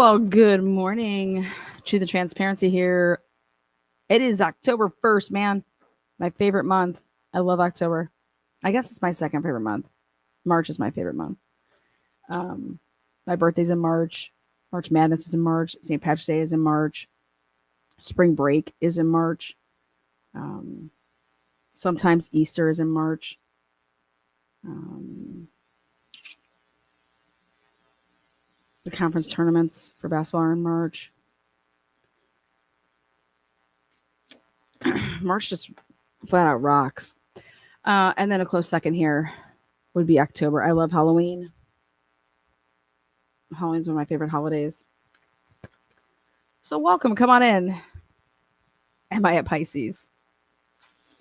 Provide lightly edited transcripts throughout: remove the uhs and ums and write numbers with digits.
Well, good morning to the transparency here. It is October 1st, man. My favorite month. I love October. I guess it's my second favorite month. March is my favorite month. My birthday's in March. March Madness is in March. St. Patrick's Day is in March. Spring break is in March. Sometimes Easter is in March. The conference tournaments for basketball are in March. March just flat out rocks. And then a close second here would be October. I love Halloween. Halloween's one of my favorite holidays. So welcome, come on in. Am I at Pisces?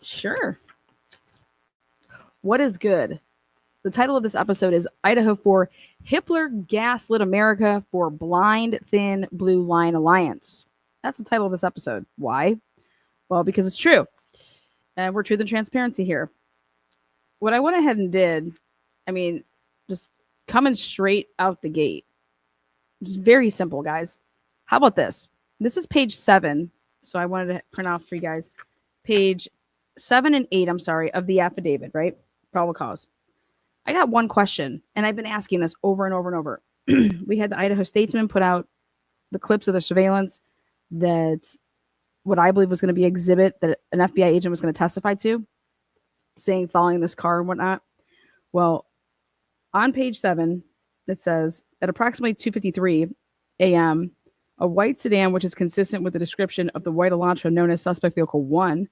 Sure. What is good? The title of this episode is Idaho4, Hippler gaslit America for blind, thin blue line alliance. That's the title of this episode. Why? Well, because it's true. And we're truth and transparency here. What I went ahead and did, just coming straight out the gate. Just very simple, guys. How about this? This is page 7. So I wanted to print off for you guys. Page 7 and 8, of the affidavit, right? Probable cause. I got one question, and I've been asking this over and over and over. We had the Idaho Statesman put out the clips of the surveillance that what I believe was going to be exhibit that an FBI agent was going to testify to, saying following this car and whatnot. Well, on page 7, it says, at approximately 2:53 a.m., a white sedan, which is consistent with the description of the white Elantra known as Suspect Vehicle 1,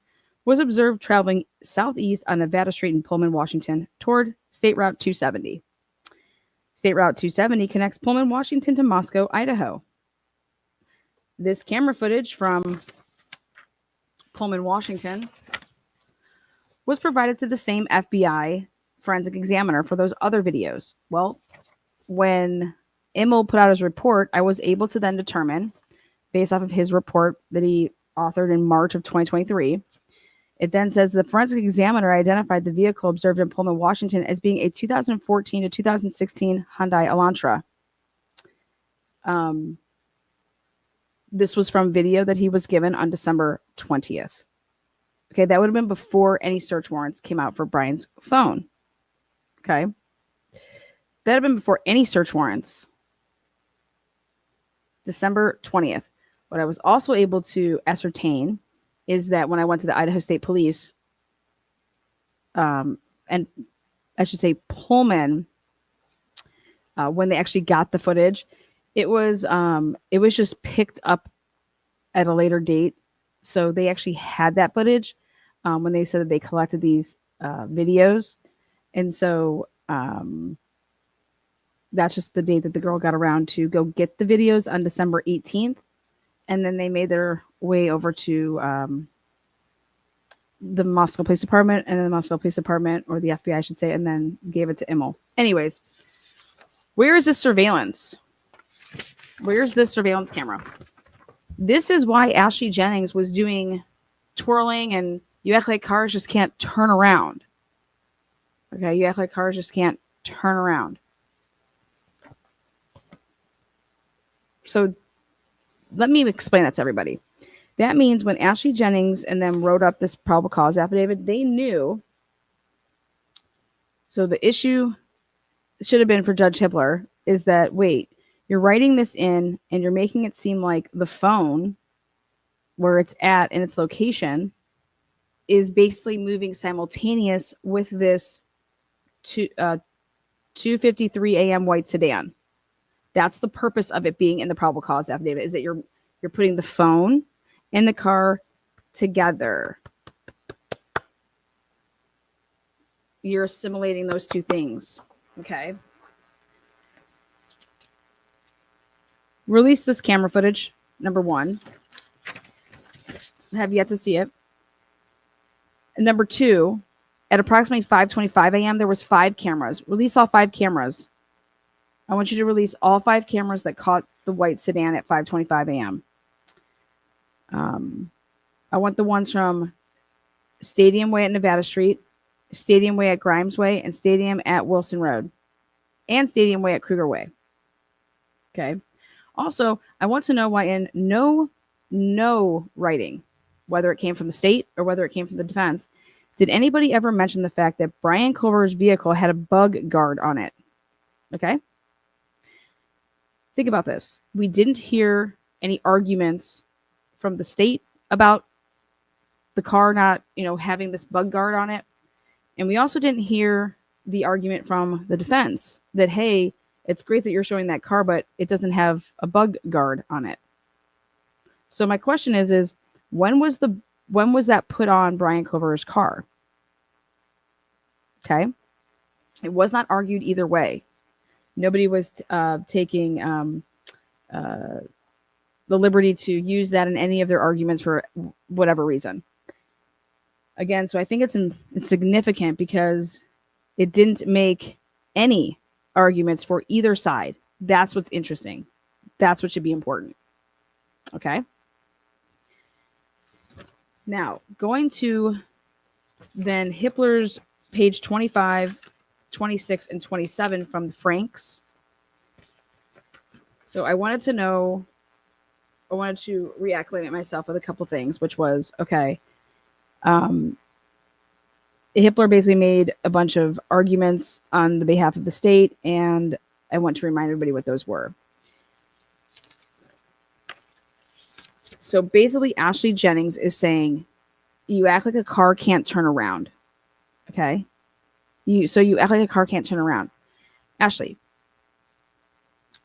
was observed traveling southeast on Nevada Street in Pullman, Washington, toward State Route 270. State Route 270 connects Pullman, Washington to Moscow, Idaho. This camera footage from Pullman, Washington was provided to the same FBI forensic examiner for those other videos. Well, when Immel put out his report, I was able to then determine, based off of his report that he authored in March of 2023, it then says the forensic examiner identified the vehicle observed in Pullman, Washington as being a 2014 to 2016 Hyundai Elantra. This was from video that he was given on December 20th. Okay, that would have been before any search warrants came out for Brian's phone. Okay. That would have been before any search warrants. December 20th. What I was also able to ascertain is that when I went to the Idaho State Police, and I should say Pullman, when they actually got the footage, it was just picked up at a later date. So they actually had that footage when they said that they collected these videos. And so that's just the date that the girl got around to go get the videos on December 18th. And then they made their way over to the Moscow Police Department, and then the Moscow Police Department, or the FBI, I should say, and then gave it to Immel. Anyways, where is this surveillance? Where's this surveillance camera? This is why Ashley Jennings was doing twirling, and you act like cars just can't turn around. Okay, you act like cars just can't turn around. So let me explain that to everybody. That means when Ashley Jennings and them wrote up this probable cause affidavit, they knew. So the issue should have been for Judge Hippler is that, wait, you're writing this in and you're making it seem like the phone where it's at and its location is basically moving simultaneous with this 2:53 a.m. white sedan. That's the purpose of it being in the probable cause affidavit, is that you're putting the phone and the car together. You're assimilating those two things. Okay. Release this camera footage, number 1. I have yet to see it. And number 2, at approximately 5:25 a.m., there was 5 cameras. Release all 5 cameras. I want you to release all 5 cameras that caught the white sedan at 5:25 a.m. I want the ones from Stadium Way at Nevada Street, Stadium Way at Grimes Way, and Stadium at Wilson Road, and Stadium Way at Kruger Way. Okay. Also, I want to know why in no writing, whether it came from the state or whether it came from the defense, did anybody ever mention the fact that Brian Culver's vehicle had a bug guard on it? Okay. Think about this. We didn't hear any arguments from the state about the car not, having this bug guard on it. And we also didn't hear the argument from the defense that, hey, it's great that you're showing that car, but it doesn't have a bug guard on it. So my question is when was that put on Brian Culver's car? Okay. It was not argued either way. Nobody was taking the liberty to use that in any of their arguments for whatever reason. Again, so I think it's significant because it didn't make any arguments for either side. That's what's interesting. That's what should be important. Okay. Now, going to then Hippler's page 25, 26, and 27 from the Franks. So I wanted to reacclimate myself with a couple things, which was, okay, Hippler basically made a bunch of arguments on the behalf of the state, and I want to remind everybody what those were. So basically, Ashley Jennings is saying, you act like a car can't turn around. Okay? You act like a car can't turn around. Ashley,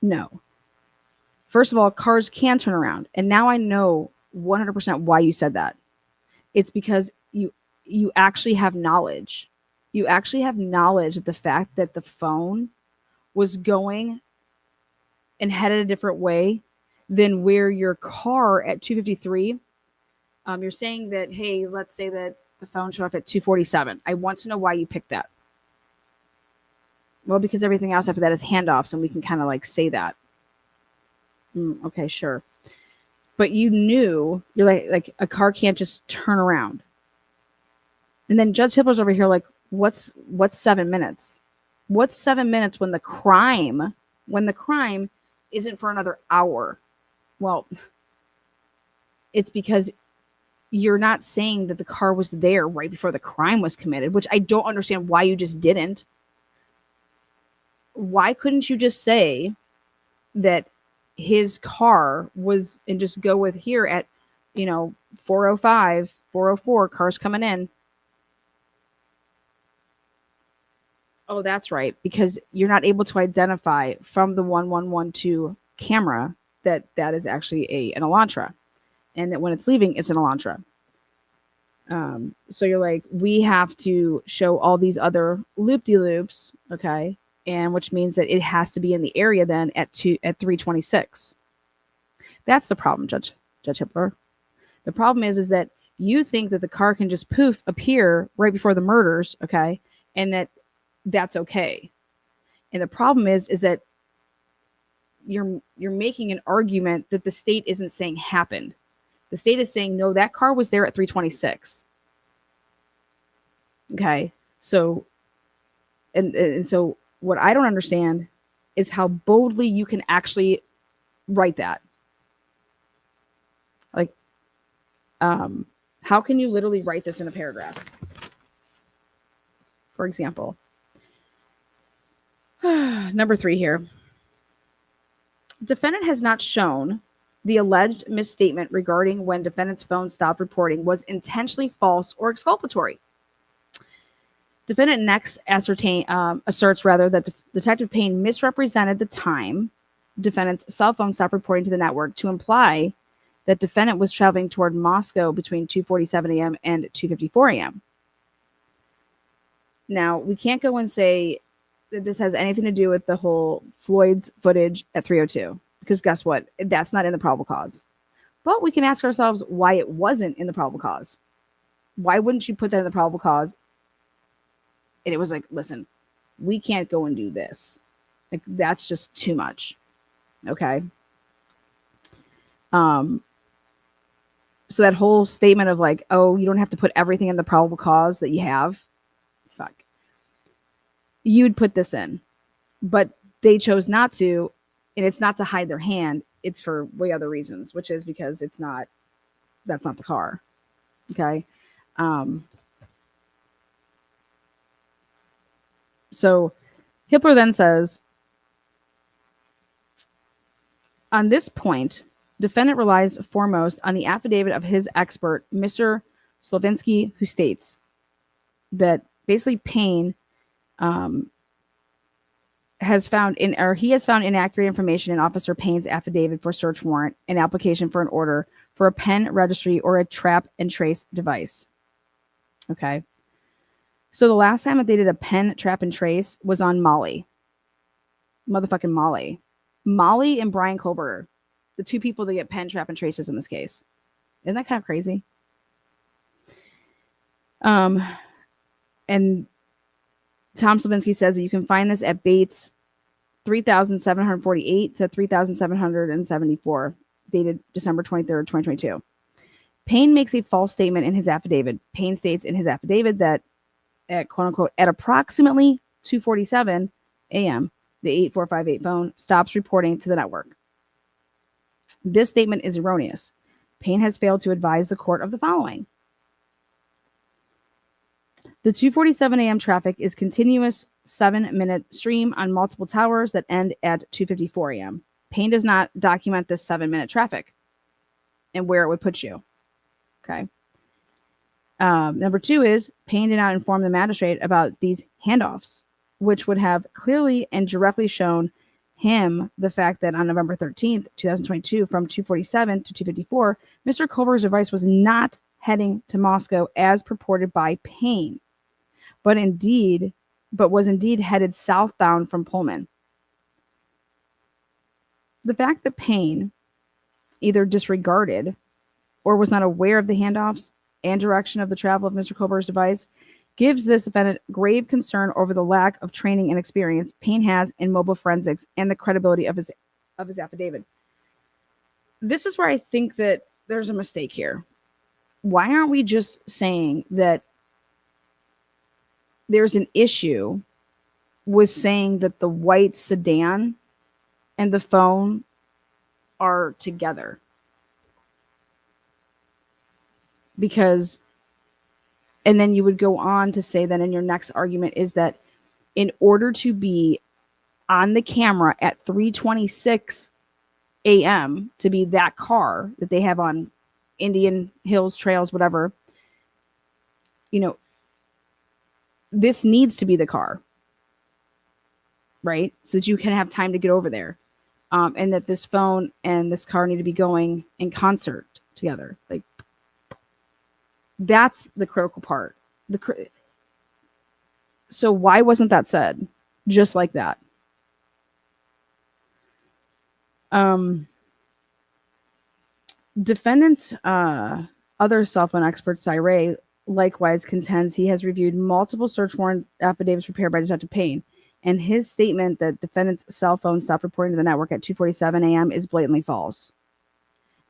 no. First of all, cars can turn around. And now I know 100% why you said that. It's because you actually have knowledge. You actually have knowledge of the fact that the phone was going and headed a different way than where your car at 253. You're saying that, hey, let's say that the phone showed up at 247. I want to know why you picked that. Well, because everything else after that is handoffs, and we can kind of like say that. Okay, sure. But you knew, you're like a car can't just turn around. And then Judge Hippler's over here like, what's 7 minutes? What's 7 minutes when the crime isn't for another hour? Well, it's because you're not saying that the car was there right before the crime was committed, which I don't understand why you just didn't. Why couldn't you just say that his car was, and just go with here at, 405, 404, cars coming in. Oh, that's right. Because you're not able to identify from the 1112 camera that is actually an Elantra. And that when it's leaving, it's an Elantra. So you're like, we have to show all these other loop-de-loops, okay? And which means that it has to be in the area then at 326. That's the problem, Judge Hippler. The problem is that you think that the car can just poof appear right before the murders, okay? And that's okay. And the problem is that you're making an argument that the state isn't saying happened. The state is saying, no, that car was there at 326. Okay. So, and so what I don't understand is how boldly you can actually write that. Like, how can you literally write this in a paragraph? For example, number 3 here. Defendant has not shown the alleged misstatement regarding when defendant's phone stopped reporting was intentionally false or exculpatory. Defendant next asserts that Detective Payne misrepresented the time defendant's cell phone stopped reporting to the network to imply that defendant was traveling toward Moscow between 2:47 a.m. and 2:54 a.m. Now, we can't go and say that this has anything to do with the whole Floyd's footage at 3:02, because guess what? That's not in the probable cause. But we can ask ourselves why it wasn't in the probable cause. Why wouldn't you put that in the probable cause? And it was like, listen, we can't go and do this. Like, that's just too much. Okay. So that whole statement of like, oh, you don't have to put everything in the probable cause that you have. Fuck. You'd put this in. But they chose not to, and it's not to hide their hand. it's for way other reasons, which is because that's not the car. Okay. So Hippler then says, on this point, defendant relies foremost on the affidavit of his expert, Mr. Slavinsky, who states that basically Payne has found inaccurate information in Officer Payne's affidavit for search warrant and application for an order for a pen registry or a trap and trace device. Okay. So the last time that they did a pen, trap, and trace was on Molly. Motherfucking Molly. Molly and Brian Kohlberger. The two people that get pen, trap, and traces in this case. Isn't that kind of crazy? And Tom Slavinsky says that you can find this at Bates 3,748 to 3,774, dated December 23rd, 2022. Payne makes a false statement in his affidavit. Payne states in his affidavit that at quote unquote, at approximately 2:47 a.m., the 8458 phone stops reporting to the network. This statement is erroneous. Payne has failed to advise the court of the following. The 2:47 a.m. traffic is continuous 7-minute stream on multiple towers that end at 2:54 a.m. Payne does not document this 7-minute traffic and where it would put you. Okay. Number two is Payne did not inform the magistrate about these handoffs, which would have clearly and directly shown him the fact that on November 13th, 2022, from 2:47 to 2:54, Mr. Kohlberger's device was not heading to Moscow as purported by Payne, but was indeed headed southbound from Pullman. The fact that Payne either disregarded or was not aware of the handoffs and direction of the travel of Mr. Kohlberger's device gives this defendant grave concern over the lack of training and experience Payne has in mobile forensics and the credibility of his affidavit. This is where I think that there's a mistake here. Why aren't we just saying that there's an issue with saying that the white sedan and the phone are together? Because, and then you would go on to say that in your next argument is that in order to be on the camera at 3:26 a.m. to be that car that they have on Indian Hills trails, whatever, this needs to be the car, right? So that you can have time to get over there. And that this phone and this car need to be going in concert together. Like, that's the critical part. So why wasn't that said? Just like that. Defendant's other cell phone expert, Cyrey, likewise contends he has reviewed multiple search warrant affidavits prepared by Detective Payne, and his statement that defendant's cell phone stopped reporting to the network at 2:47 a.m. is blatantly false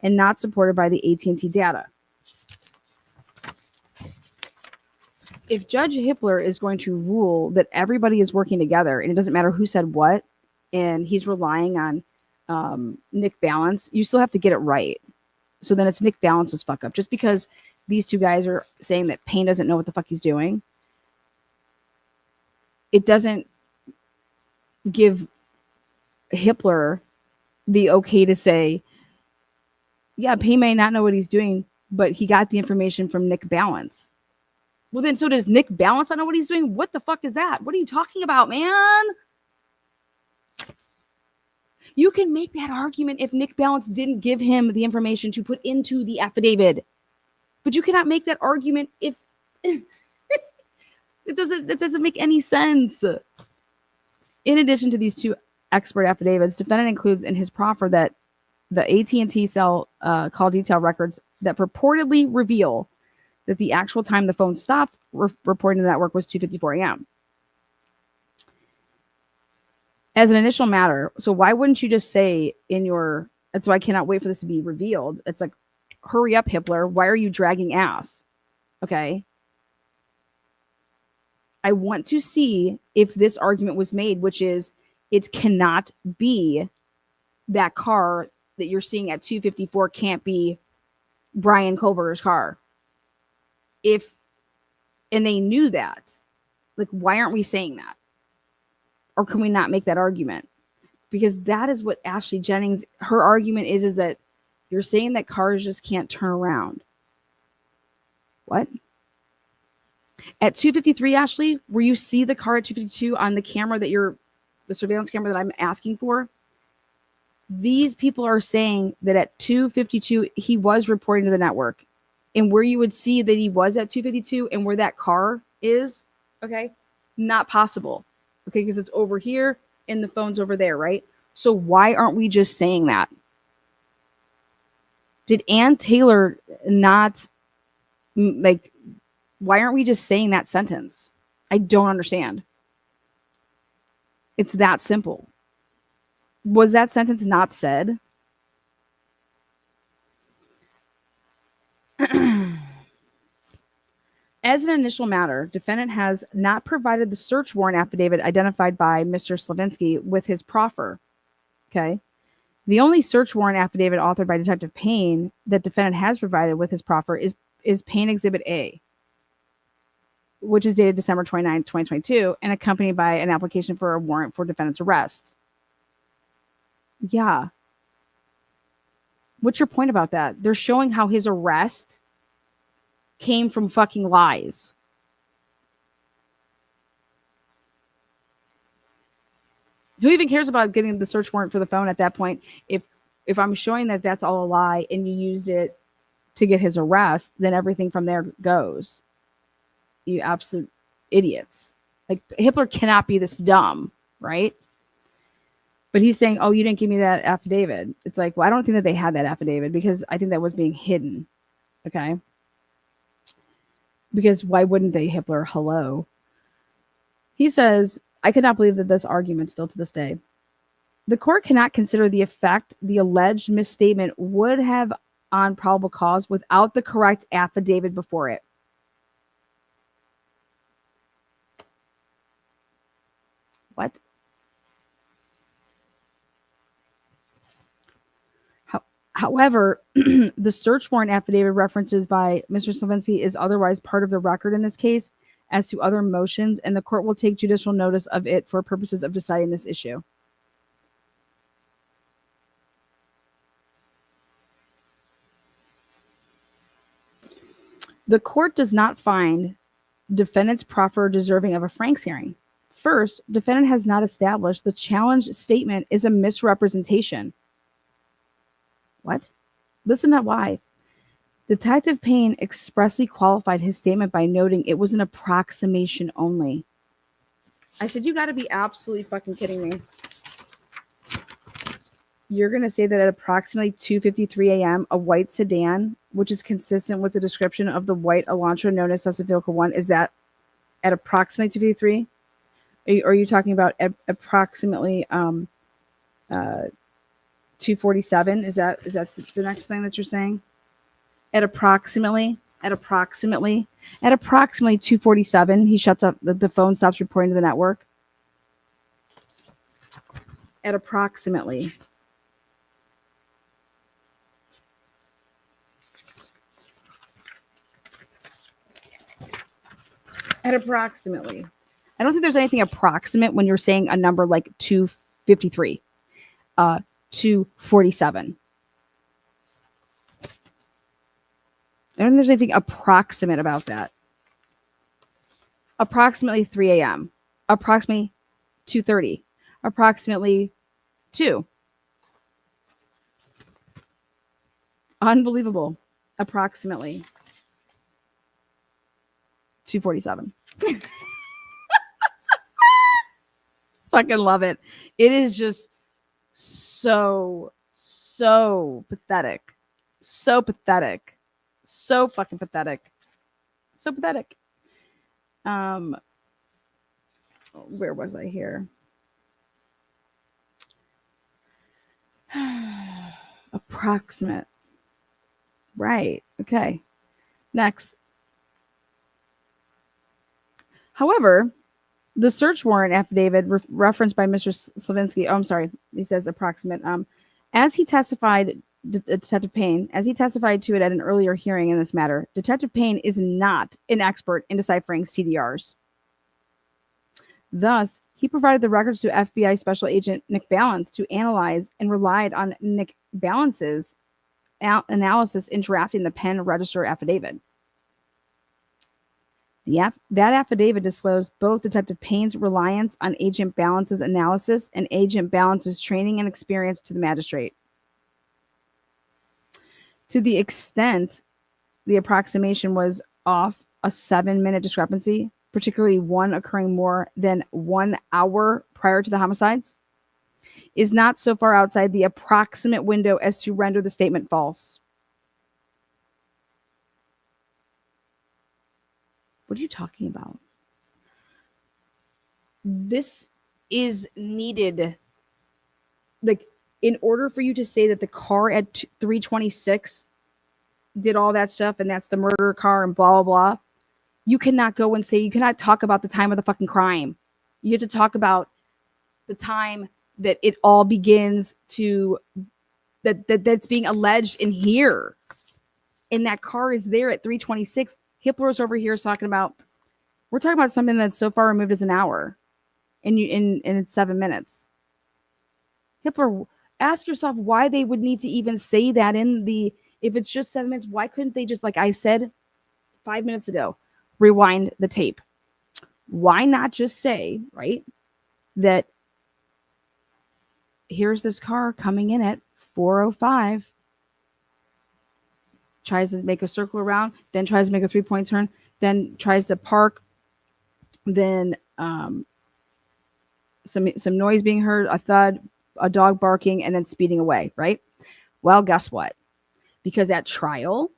and not supported by the AT&T data. If Judge Hippler is going to rule that everybody is working together and it doesn't matter who said what, and he's relying on Nick Balance, you still have to get it right. So then it's Nick Balance's fuck up. Just because these two guys are saying that Payne doesn't know what the fuck he's doing, it doesn't give Hippler the okay to say, yeah, Payne may not know what he's doing, but he got the information from Nick Balance. Well, then so does Nick Balance not know what he's doing? What the fuck is that? What are you talking about, man? You can make that argument if Nick Balance didn't give him the information to put into the affidavit. But you cannot make that argument if it doesn't make any sense. In addition to these two expert affidavits, defendant includes in his proffer that the AT&T cell call detail records that purportedly reveal that the actual time the phone stopped reporting to the network was 2:54 a.m. As an initial matter, so why wouldn't you just say in your, that's why I cannot wait for this to be revealed. It's like, hurry up, Hippler. Why are you dragging ass? Okay. I want to see if this argument was made, which is it cannot be that car that you're seeing at 254 can't be Brian Koberger's car. And they knew that, like, why aren't we saying that? Or can we not make that argument? Because that is what Ashley Jennings, her argument is that you're saying that cars just can't turn around. What? At 253, Ashley, where you see the car at 252 on the camera the surveillance camera that I'm asking for, these people are saying that at 252, he was reporting to the network. And where you would see that he was at 252 and where that car is, okay, not possible. Okay, because it's over here and the phone's over there, right? So why aren't we just saying that? Did Ann Taylor not, like, why aren't we just saying that sentence? I don't understand. It's that simple. Was that sentence not said? As an initial matter, defendant has not provided the search warrant affidavit identified by Mr. Slavinsky with his proffer. Okay. The only search warrant affidavit authored by Detective Payne that defendant has provided with his proffer is Payne Exhibit A, which is dated December 29, 2022, and accompanied by an application for a warrant for defendant's arrest. Yeah. What's your point about that? They're showing how his arrest came from fucking lies. Who even cares about getting the search warrant for the phone at that point? If I'm showing that that's all a lie and you used it to get his arrest, then everything from there goes. You absolute idiots. Like, Hippler cannot be this dumb, right? But he's saying, oh, you didn't give me that affidavit. It's like, well, I don't think that they had that affidavit because I think that was being hidden. Okay? Because why wouldn't they, Hippler? Hello. He says, I could not believe that this argument still to this day. The court cannot consider the effect the alleged misstatement would have on probable cause without the correct affidavit before it. What? However, the search warrant affidavit references by Mr. Slavinsky is otherwise part of the record in this case as to other motions, and the court will take judicial notice of it for purposes of deciding this issue. The court does not find defendant's proffer deserving of a Franks hearing. First, defendant has not established the challenged statement is a misrepresentation. What? Listen to why. Detective Payne expressly qualified his statement by noting it was an approximation only. I said, you got to be absolutely fucking kidding me. You're going to say that at approximately 2:53 a.m., a white sedan, which is consistent with the description of the white Elantra known as Suspect Vehicle 1, is that at approximately 2:53? Are you talking about approximately 2:47? Is that the next thing that you're saying? At approximately 2:47, he shuts up. The phone stops reporting to the network. At approximately. At approximately. I don't think there's anything approximate when you're saying a number like 2:53, 2:47. I don't think there's anything approximate about that. Approximately 3 a.m. Approximately 2:30. Approximately 2. Unbelievable. Approximately 2:47. Fucking love it. It is just so pathetic. So pathetic. So fucking pathetic. So pathetic. Where was I here? Approximate. Right. Okay. Next. However, the search warrant affidavit referenced by Mr. Slavinsky, he says approximate, As he testified, Detective Payne, as he testified to it at an earlier hearing in this matter, Detective Payne is not an expert in deciphering CDRs. Thus, he provided the records to FBI Special Agent Nick Balance to analyze and relied on Nick Balance's analysis in drafting the Penn Register affidavit. That affidavit disclosed both Detective Payne's reliance on Agent Balance's analysis and Agent Balance's training and experience to the magistrate. To the extent the approximation was off a 7-minute discrepancy, particularly one occurring more than 1 hour prior to the homicides, is not so far outside the approximate window as to render the statement false. What are you talking about? This is needed. Like, in order for you to say that the car at 326 did all that stuff and that's the murder car and blah, blah, blah, you cannot go and say, you cannot talk about the time of the fucking crime. You have to talk about the time that it all begins to, that's being alleged in here. And that car is there at 326. Hippler's over here talking about, we're talking about something that's so far removed as an hour and it's 7 minutes. Hippler, ask yourself why they would need to even say that if it's just 7 minutes, why couldn't they just, like I said 5 minutes ago, rewind the tape? Why not just say, right, that here's this car coming in at 4:05, tries to make a circle around, then tries to make a 3-point turn, then tries to park, then some noise being heard, a thud, a dog barking, and then speeding away, right? Well, guess what? Because at trial,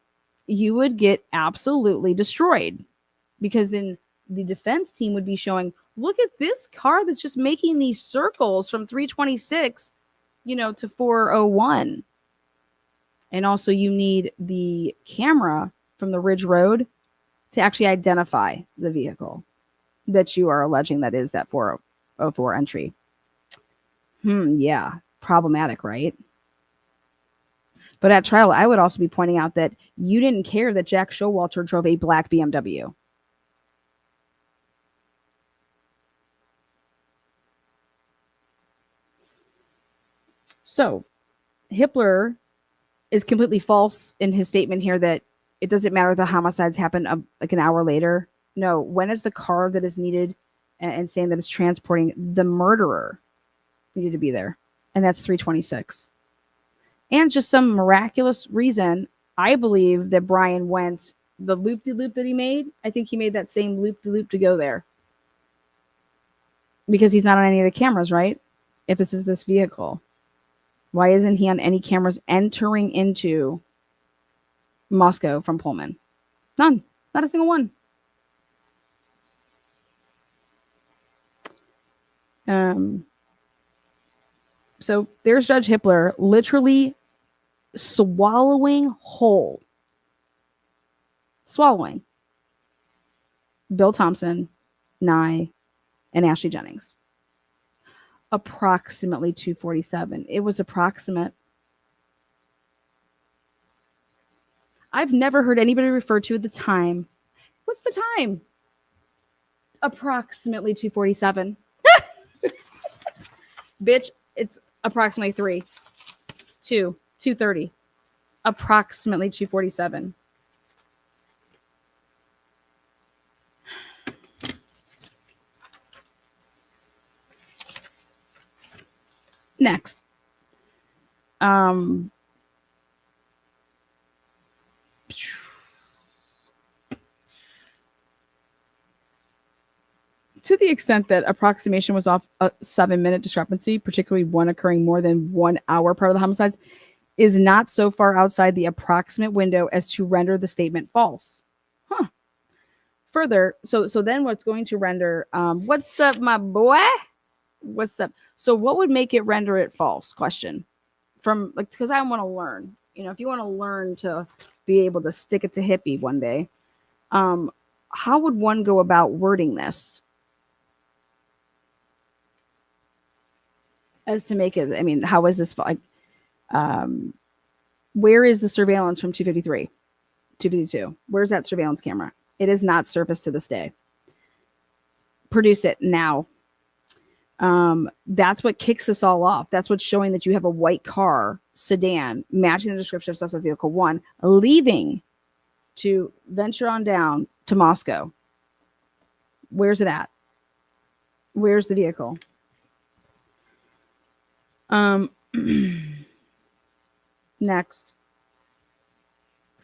you would get absolutely destroyed, because then the defense team would be showing, look at this car that's just making these circles from 326, to 401. And also you need the camera from the Ridge Road to actually identify the vehicle that you are alleging that is that 404 entry. Yeah, problematic, right? But at trial, I would also be pointing out that you didn't care that Jack Showalter drove a black BMW. So Hippler is completely false in his statement here that it doesn't matter if the homicides happen like an hour later. No, when is the car that is needed and saying that it's transporting the murderer needed to be there? And that's 326. And just some miraculous reason, I believe that Brian went the loop-de-loop that he made. I think he made that same loop-de-loop to go there. Because he's not on any of the cameras, right? If this is this vehicle. Why isn't he on any cameras entering into Moscow from Pullman? None. Not a single one. So there's Judge Hippler literally swallowing whole. Swallowing Bill Thompson, Nye, and Ashley Jennings. Approximately 2:47. It was approximate. I've never heard anybody refer to the time. What's the time? Approximately 2:47. Bitch, it's approximately 2:30. Approximately 2:47. Next. To the extent that approximation was off a 7-minute discrepancy, particularly one occurring more than 1 hour prior to the homicides, is not so far outside the approximate window as to render the statement false. Further, so then what's going to render, what's up, my boy? What's up? So what would make it render it false? Question. Because I want to learn. If you want to learn to be able to stick it to hippie one day, how would one go about wording this? As to make it, how is this like? Where is the surveillance from 253, 252? Where's that surveillance camera? It is not surfaced to this day. Produce it now. That's what kicks this all off. That's what's showing that you have a white car, sedan, matching the description of suspect vehicle 1, leaving to venture on down to Moscow. Where's it at? Where's the vehicle? Next.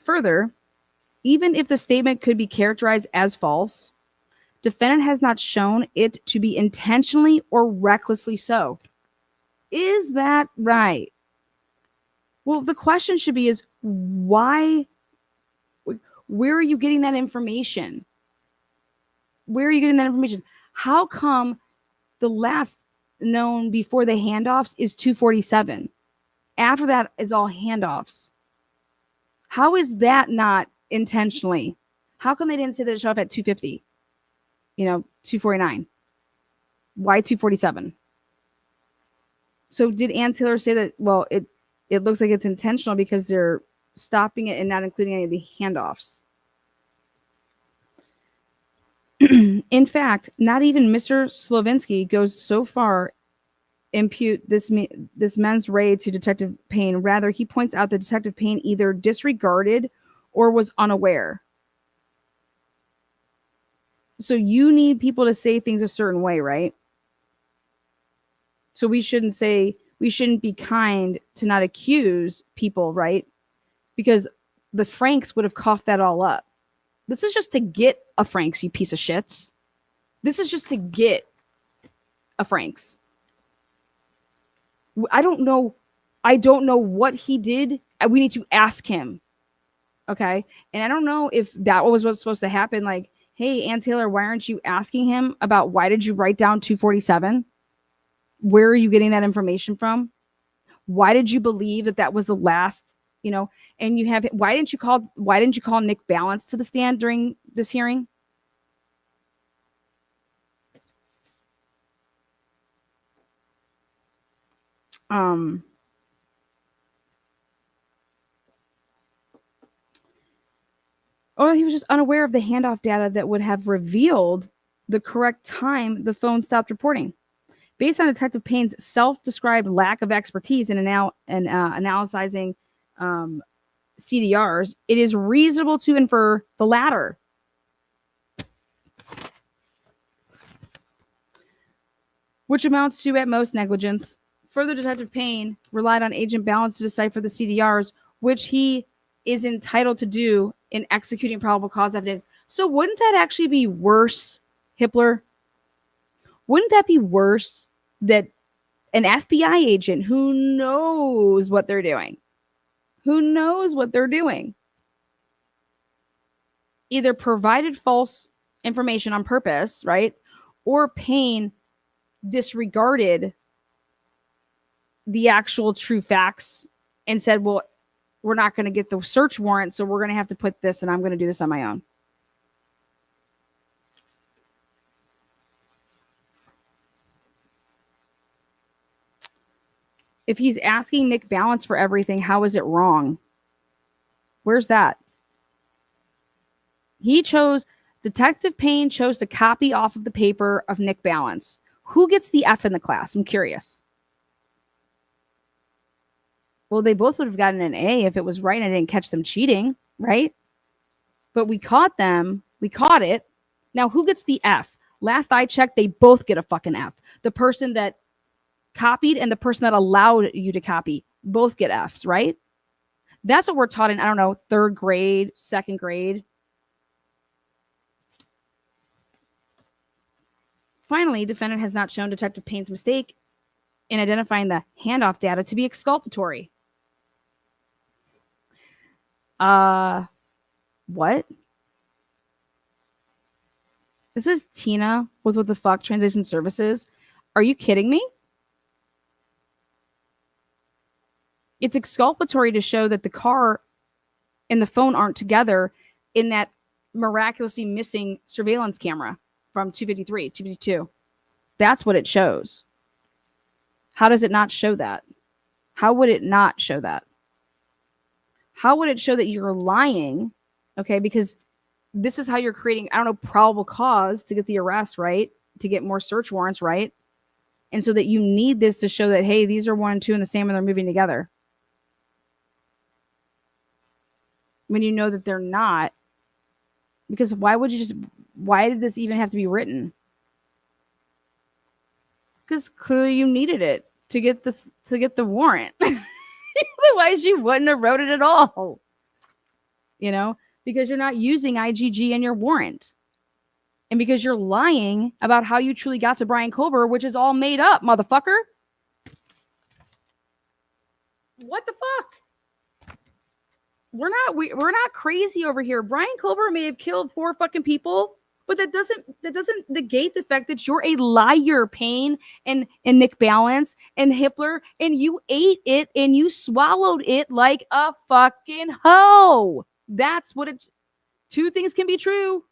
Further, even if the statement could be characterized as false, defendant has not shown it to be intentionally or recklessly so. Is that right? Well, the question should be is why? Where are you getting that information? Where are you getting that information? How come the last known before the handoffs is 247? After that is all handoffs. How is that not intentionally? How come they didn't say that it showed up at 250? 249. Why 247? So did Ann Taylor say that, well, it looks like it's intentional because they're stopping it and not including any of the handoffs? In fact, not even Mr. Slovinsky goes so far impute this mens rea to Detective Payne. Rather, he points out that Detective Payne either disregarded or was unaware. So you need people to say things a certain way, right? So we shouldn't be kind to not accuse people, right? Because the Franks would have coughed that all up. This is just to get a Franks, you piece of shits. This is just to get a Franks. I don't know what he did. We need to ask him. Okay? And I don't know if that was what's supposed to happen. Like, hey, Ann Taylor, why aren't you asking him about why did you write down 247? Where are you getting that information from? Why did you believe that was the last, and you have, why didn't you call Nick Balance to the stand during this hearing? Or he was just unaware of the handoff data that would have revealed the correct time the phone stopped reporting. Based on Detective Payne's self-described lack of expertise in analyzing CDRs, it is reasonable to infer the latter. Which amounts to, at most, negligence. Further, Detective Payne relied on Agent Balance to decipher the CDRs, which he is entitled to do in executing probable cause evidence. So wouldn't that actually be worse, Hippler? Wouldn't that be worse that an FBI agent who knows what they're doing, either provided false information on purpose, right? Or Payne disregarded the actual true facts and said, well, we're not going to get the search warrant, so we're going to have to put this, and I'm going to do this on my own. If he's asking Nick Balance for everything, how is it wrong? Where's that? Detective Payne chose to copy off of the paper of Nick Balance. Who gets the F in the class? I'm curious. Well, they both would have gotten an A if it was right and I didn't catch them cheating, right? But we caught them. We caught it. Now, who gets the F? Last I checked, they both get a fucking F. The person that copied and the person that allowed you to copy both get Fs, right? That's what we're taught in, I don't know, 3rd grade, 2nd grade. Finally, defendant has not shown Detective Payne's mistake in identifying the handoff data to be exculpatory. What? This is Tina with What the Fuck Transition Services. Are you kidding me? It's exculpatory to show that the car and the phone aren't together in that miraculously missing surveillance camera from 253, 252. That's what it shows. How does it not show that? How would it not show that? How would it show that you're lying? Okay, because this is how you're creating, I don't know, probable cause to get the arrest, right? To get more search warrants, right? And so that you need this to show that, hey, these are 1 and 2 and the same and they're moving together. When you know that they're not, because why did this even have to be written? Because clearly you needed it to get the warrant. Otherwise you wouldn't have wrote it at all. You know, because you're not using IGG in your warrant. And because you're lying about how you truly got to Brian Kober, which is all made up, motherfucker. What the fuck? We're not crazy over here. Brian Kober may have killed 4 fucking people, but that doesn't negate the fact that you're a liar, Payne and Nick Balance and Hippler, and you ate it and you swallowed it like a fucking hoe. That's what it. 2 things can be true.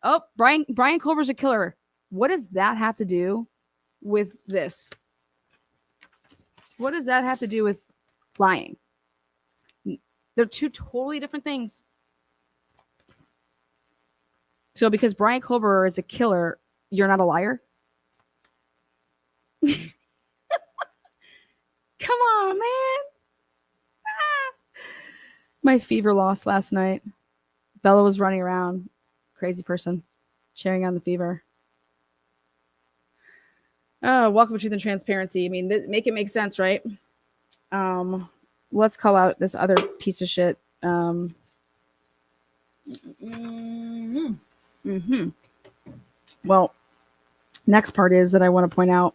Oh, Brian Kober's a killer. What does that have to do with this? What does that have to do with lying? They're 2 totally different things. So because Brian Kober is a killer, you're not a liar? Come on, man. My fever lost last night. Bella was running around. Crazy person. Sharing on the fever. Oh, welcome to Truth and Transparency. I mean, make it make sense, right? Let's call out this other piece of shit. Well, next part is that I want to point out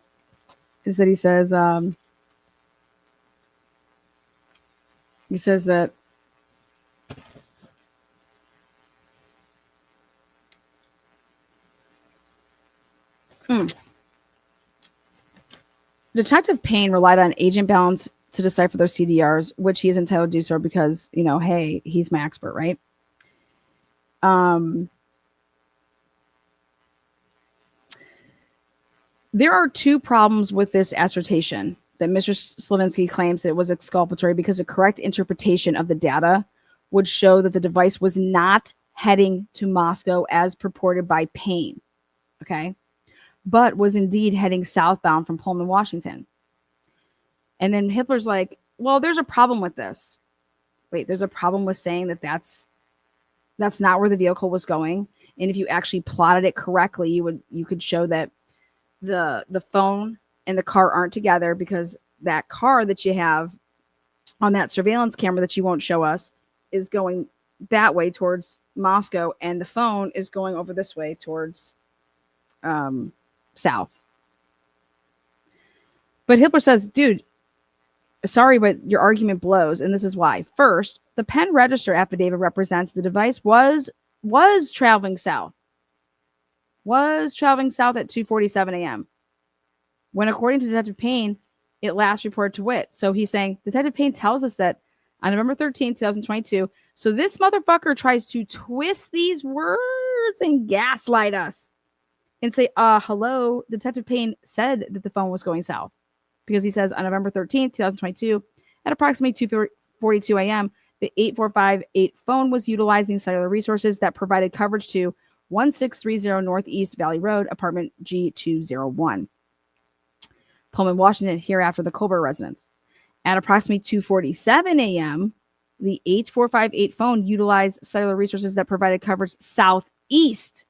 is that he says that Detective Payne relied on Agent Balance to decipher those CDRs, which he is entitled to do so because, you know, hey, he's my expert, right? There are 2 problems with this assertion that Mr. Slavinsky claims it was exculpatory because a correct interpretation of the data would show that the device was not heading to Moscow as purported by Payne, okay, but was indeed heading southbound from Pullman, Washington. And then Hippler's like, well, there's a problem with this. Wait, there's a problem with saying that that's not where the vehicle was going. And if you actually plotted it correctly, you could show that the phone and the car aren't together because that car that you have on that surveillance camera that you won't show us is going that way towards Moscow, and the phone is going over this way towards south. But Hippler says, dude, sorry, but your argument blows, and this is why. First, the pen register affidavit represents the device was traveling south. Was traveling south at 2:47 a.m. when, according to Detective Payne, it last reported to WIT. So he's saying Detective Payne tells us that on November 13, 2022. So this motherfucker tries to twist these words and gaslight us and say, hello, Detective Payne said that the phone was going south. Because he says on November 13th, 2022, at approximately 2:42 a.m., the 8458 phone was utilizing cellular resources that provided coverage to 1630 Northeast Valley Road, apartment G201, Pullman, Washington, here after the Kober residence. At approximately 2:47 a.m., the 8458 phone utilized cellular resources that provided coverage southeast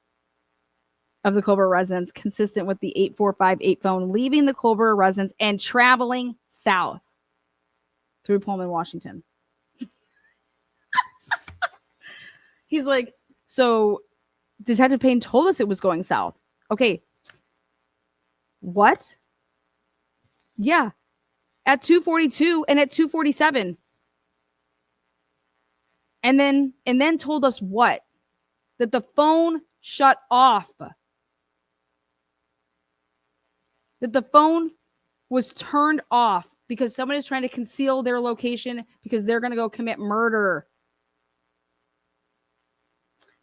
of the Kober residence, consistent with the 8458 phone leaving the Kober residence and traveling south through Pullman, Washington. He's like, so Detective Payne told us it was going south. Okay. What? Yeah. At 2:42 and at 2:47. And then told us what? That the phone shut off. That the phone was turned off because someone is trying to conceal their location because they're going to go commit murder.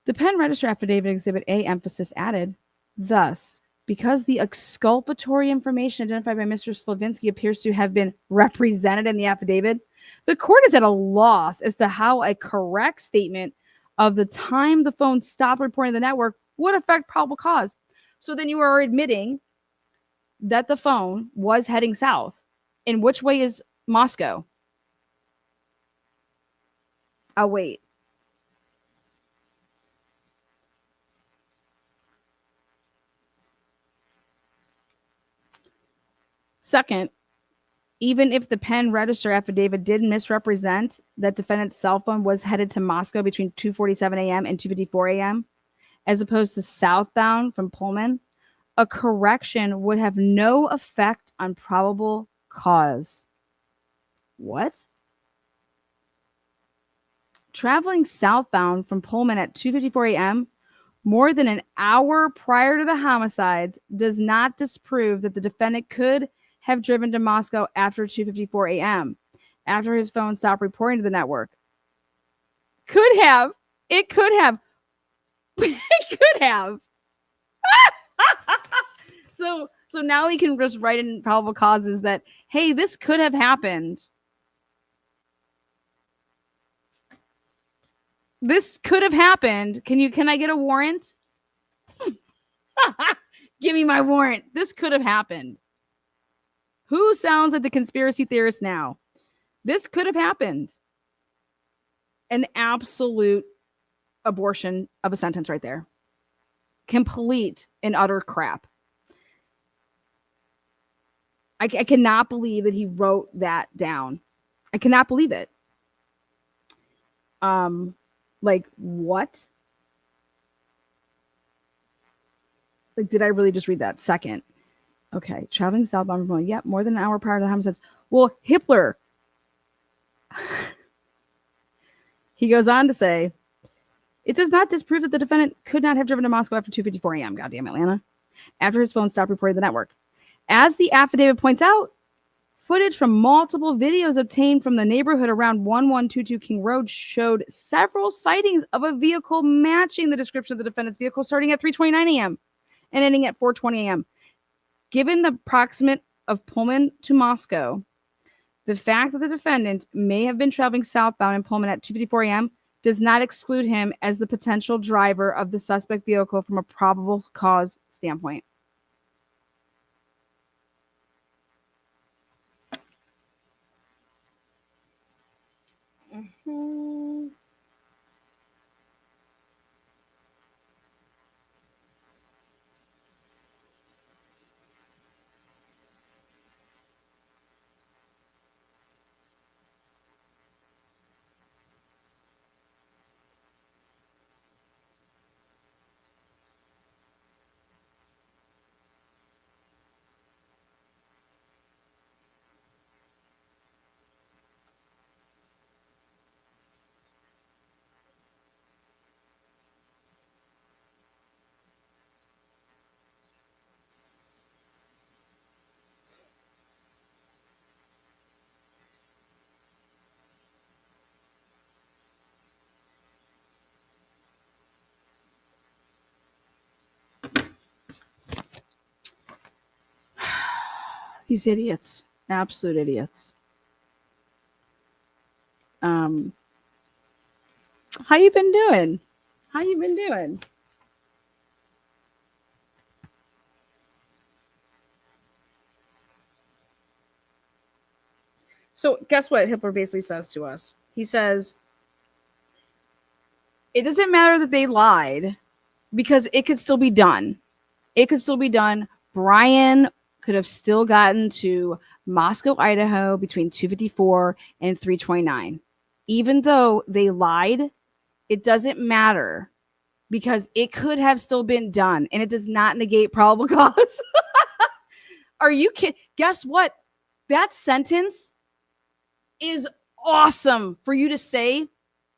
The pen register affidavit exhibit A emphasis added, thus, Because the exculpatory information identified by Mr. Slavinsky appears to have been represented in the affidavit, the court is at a loss as to how a correct statement of the time the phone stopped reporting the network would affect probable cause. So then you are admitting that the phone was heading south. In which way is Moscow? I'll wait. Second, even if the pen register affidavit did misrepresent that defendant's cell phone was headed to Moscow between 2:47 a.m. and 2:54 a.m., as opposed to southbound from Pullman, a correction would have no effect on probable cause. What? Traveling southbound from Pullman at 2:54 a.m., more than an hour prior to the homicides, does not disprove that the defendant could have driven to Moscow after 2:54 a.m., after his phone stopped reporting to the network. Could have. It could have. It could have. So now we can just write in probable causes that, hey, this could have happened. This could have happened. Can I get a warrant? Give me my warrant. This could have happened. Who sounds like the conspiracy theorist now? This could have happened. An absolute abortion of a sentence right there. Complete and utter crap. I cannot believe that he wrote that down. I cannot believe it. Like, what? Like, did I really just read that? Second. Okay, traveling southbound from yep, more than an hour prior to the homicides. Well, Hippler. He goes on to say, it does not disprove that the defendant could not have driven to Moscow after 2:54 a.m. Goddamn Atlanta. After his phone stopped reporting the network. As the affidavit points out, footage from multiple videos obtained from the neighborhood around 1122 King Road showed several sightings of a vehicle matching the description of the defendant's vehicle starting at 3:29 a.m. and ending at 4:20 a.m. Given the proximate of Pullman to Moscow, the fact that the defendant may have been traveling southbound in Pullman at 2:54 a.m. does not exclude him as the potential driver of the suspect vehicle from a probable cause standpoint. Mm-hmm. These idiots. Absolute idiots. How you been doing? How you been doing? So guess what Hippler basically says to us? He says, it doesn't matter that they lied because it could still be done. It could still be done. Brian could have still gotten to Moscow, Idaho between 2:54 and 3:29. Even though they lied, it doesn't matter because it could have still been done and it does not negate probable cause. Are you kidding? Guess what? That sentence is awesome for you to say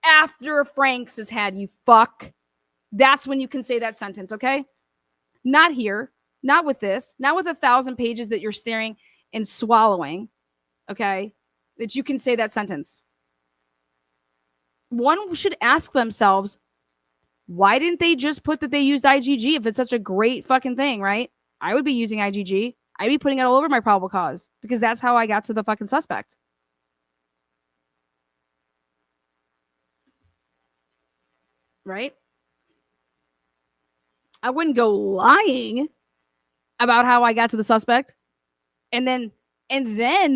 after Franks has had you fuck. That's when you can say that sentence, okay? Not here, not with this, not with 1,000 pages that you're staring and swallowing, okay? That you can say that sentence. One should ask themselves, why didn't they just put that they used IgG if it's such a great fucking thing, right? I would be using IgG. I'd be putting it all over my probable cause because that's how I got to the fucking suspect. Right? I wouldn't go lying about how I got to the suspect and then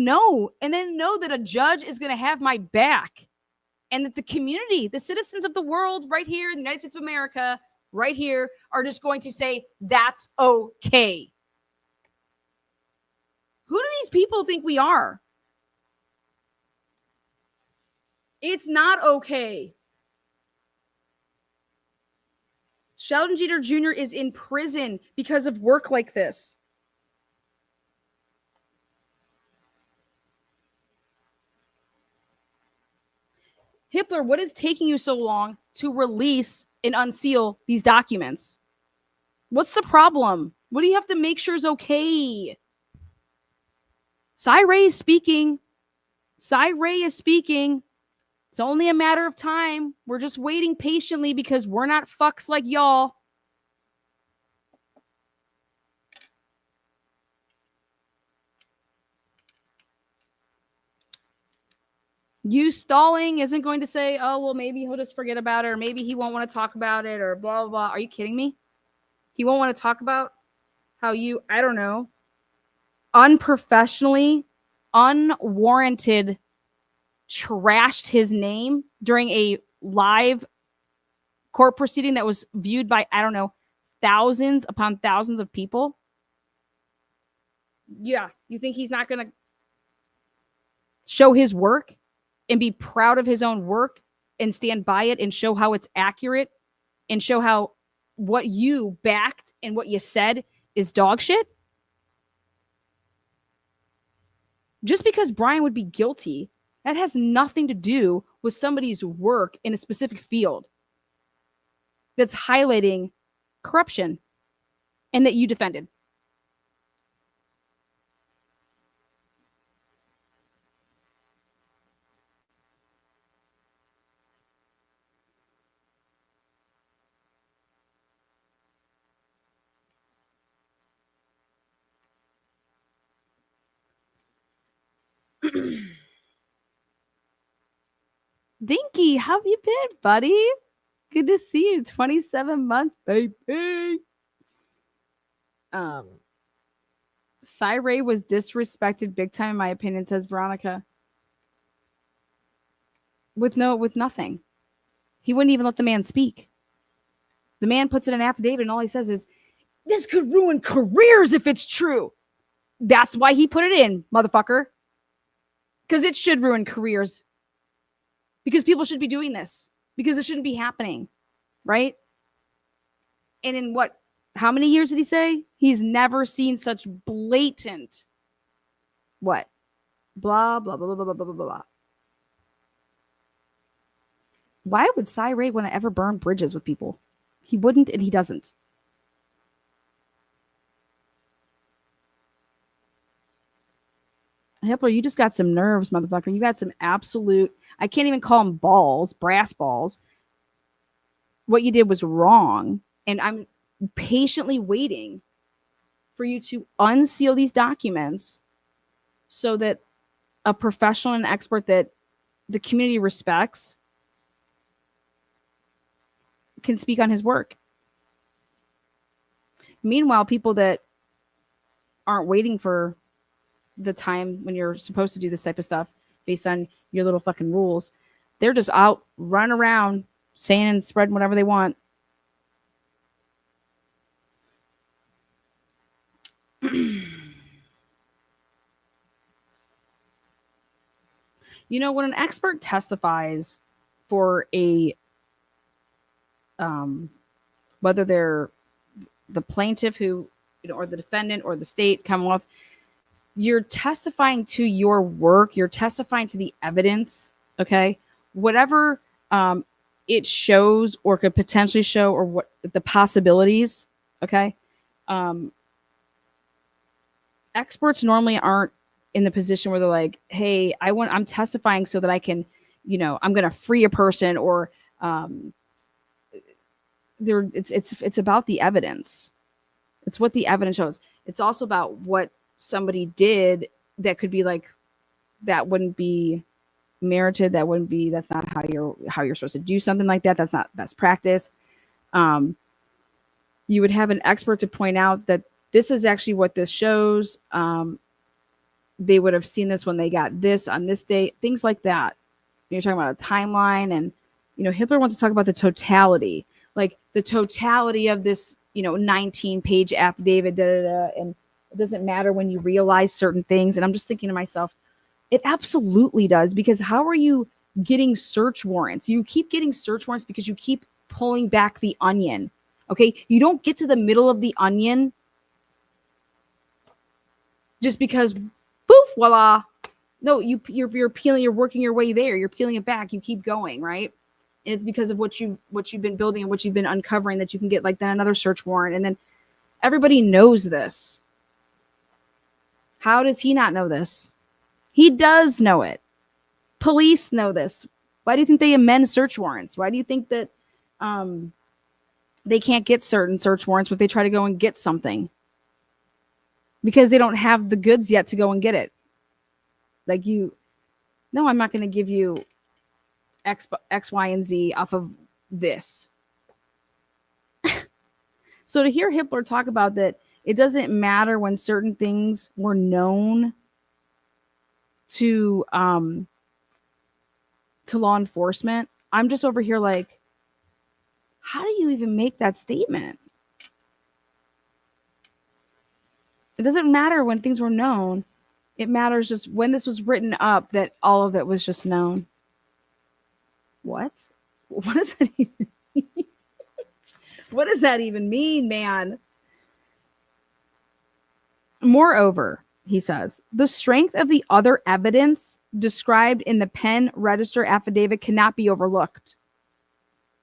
know that a judge is going to have my back and that the community, the citizens of the world right here in the United States of America, right here, are just going to say, that's okay. Who do these people think we are? It's not okay. Sheldon Jeter Jr. is in prison because of work like this. Hippler, what is taking you so long to release and unseal these documents? What's the problem? What do you have to make sure is okay? Cy Ray is speaking. Cy Ray is speaking. It's only a matter of time. We're just waiting patiently because we're not fucks like y'all. You stalling isn't going to say, oh, well, maybe he'll just forget about it, or maybe he won't want to talk about it, or blah, blah, blah. Are you kidding me? He won't want to talk about how you, I don't know, unprofessionally, unwarranted, trashed his name during a live court proceeding that was viewed by, I don't know, thousands upon thousands of people. Yeah, you think he's not going to show his work and be proud of his own work and stand by it and show how it's accurate and show how what you backed and what you said is dog shit? Just because Brian would be guilty, that has nothing to do with somebody's work in a specific field that's highlighting corruption and that you defended. Dinky, how have you been, buddy? Good to see you. 27 months, baby. Cy Ray was disrespected big time, in my opinion, says Veronica. With nothing. He wouldn't even let the man speak. The man puts in an affidavit and all he says is, this could ruin careers if it's true. That's why he put it in, motherfucker. Because it should ruin careers. Because people should be doing this. Because it shouldn't be happening. Right? And in what? How many years did he say? He's never seen such blatant. What? Blah, blah, blah, blah, blah, blah, blah, blah. Why would Cy Ray want to ever burn bridges with people? He wouldn't and he doesn't. Hippler, you just got some nerves, motherfucker. You got some absolute, I can't even call them balls, brass balls. What you did was wrong. And I'm patiently waiting for you to unseal these documents so that a professional and expert that the community respects can speak on his work. Meanwhile, people that aren't waiting for the time when you're supposed to do this type of stuff based on your little fucking rules, they're just out running around saying and spreading whatever they want. You know, when an expert testifies for a whether they're the plaintiff who, you know, or the defendant or the state, Commonwealth, you're testifying to your work, you're testifying to the evidence, okay? Whatever it shows or could potentially show, or what the possibilities, okay? Experts normally aren't in the position where they're like, hey, I'm testifying so that I can, you know, I'm going to free a person, or it's about the evidence. It's what the evidence shows. It's also about what somebody did that could be like, that wouldn't be merited. That's not how you're supposed to do something like that. That's not best practice. You would have an expert to point out that this is actually what this shows. They would have seen this when they got this on this date, things like that. You're talking about a timeline, and Hippler wants to talk about the totality, like the totality of this 19-page affidavit, and it doesn't matter when you realize certain things. And I'm just thinking to myself, it absolutely does, because how are you getting search warrants? You keep getting search warrants because you keep pulling back the onion. Okay, you don't get to the middle of the onion just because, poof, voila. No, you're peeling, you're working your way there. You're peeling it back. You keep going, right? And it's because of what you've been building and what you've been uncovering that you can get like then another search warrant. And then everybody knows this. How does he not know this? He does know it. Police know this. Why do you think they amend search warrants? Why do you think that they can't get certain search warrants if they try to go and get something? Because they don't have the goods yet to go and get it. Like no, I'm not going to give you X, Y, and Z off of this. So to hear Hippler talk about that, it doesn't matter when certain things were known to law enforcement. I'm just over here like, how do you even make that statement? It doesn't matter when things were known. It matters just when this was written up that all of it was just known. What? What does that even mean? What does that even mean, man? Moreover, he says, the strength of the other evidence described in the pen register affidavit cannot be overlooked.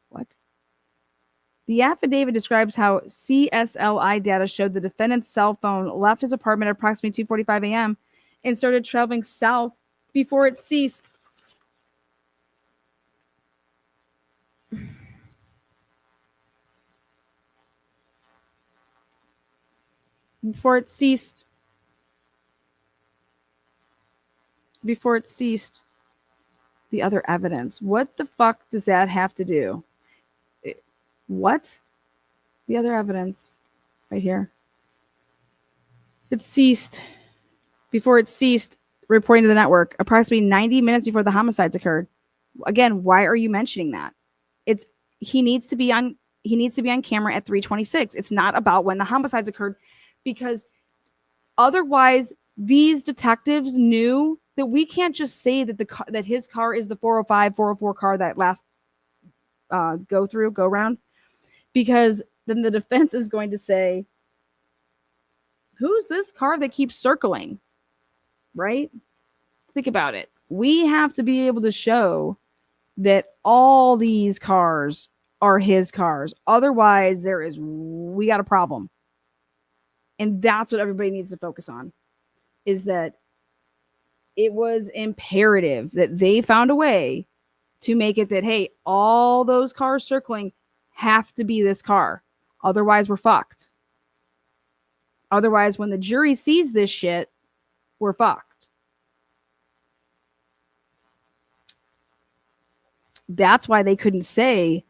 What? The affidavit describes how CSLI data showed the defendant's cell phone left his apartment at approximately 2:45 a.m. and started traveling south before it ceased. Before it ceased. The other evidence. What the fuck does that have to do? What? The other evidence. Right here. It ceased. Before it ceased, reporting to the network, approximately 90 minutes before the homicides occurred. Again, why are you mentioning that? He needs to be on camera at 3:26. It's not about when the homicides occurred, because otherwise these detectives knew that we can't just say that that his car is the 405, 404 car that last go round, because then the defense is going to say, who's this car that keeps circling? Right? Think about it. We have to be able to show that all these cars are his cars. Otherwise, we got a problem. And that's what everybody needs to focus on, is that it was imperative that they found a way to make it that, hey, all those cars circling have to be this car. Otherwise, we're fucked. Otherwise, when the jury sees this shit, we're fucked. That's why they couldn't say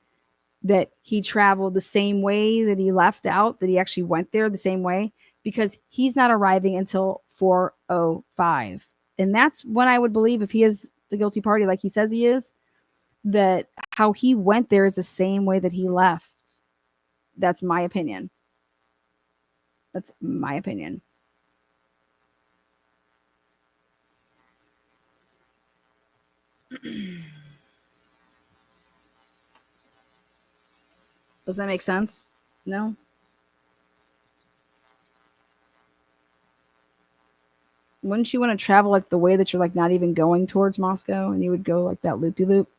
that he traveled the same way that he left out, that he actually went there the same way, because he's not arriving until 4:05. And that's when I would believe, if he is the guilty party like he says he is, that how he went there is the same way that he left. That's my opinion. That's my opinion. Does that make sense? No? Wouldn't you want to travel like the way that you're like not even going towards Moscow, and you would go like that loop-de-loop?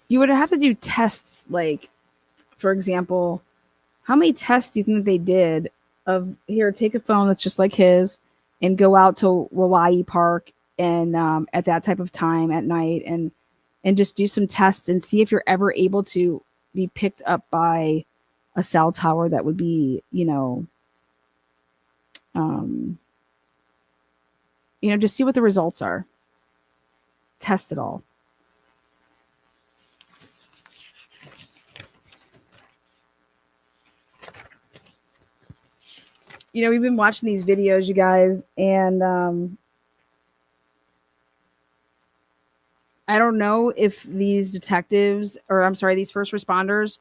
You would have to do tests, like, for example, how many tests do you think they did of, here, take a phone that's just like his and go out to Hawaii Park and at that type of time at night and just do some tests and see if you're ever able to be picked up by a cell tower that would be, just see what the results are. Test it all. We've been watching these videos, you guys, and I don't know if these detectives, or I'm sorry, these first responders,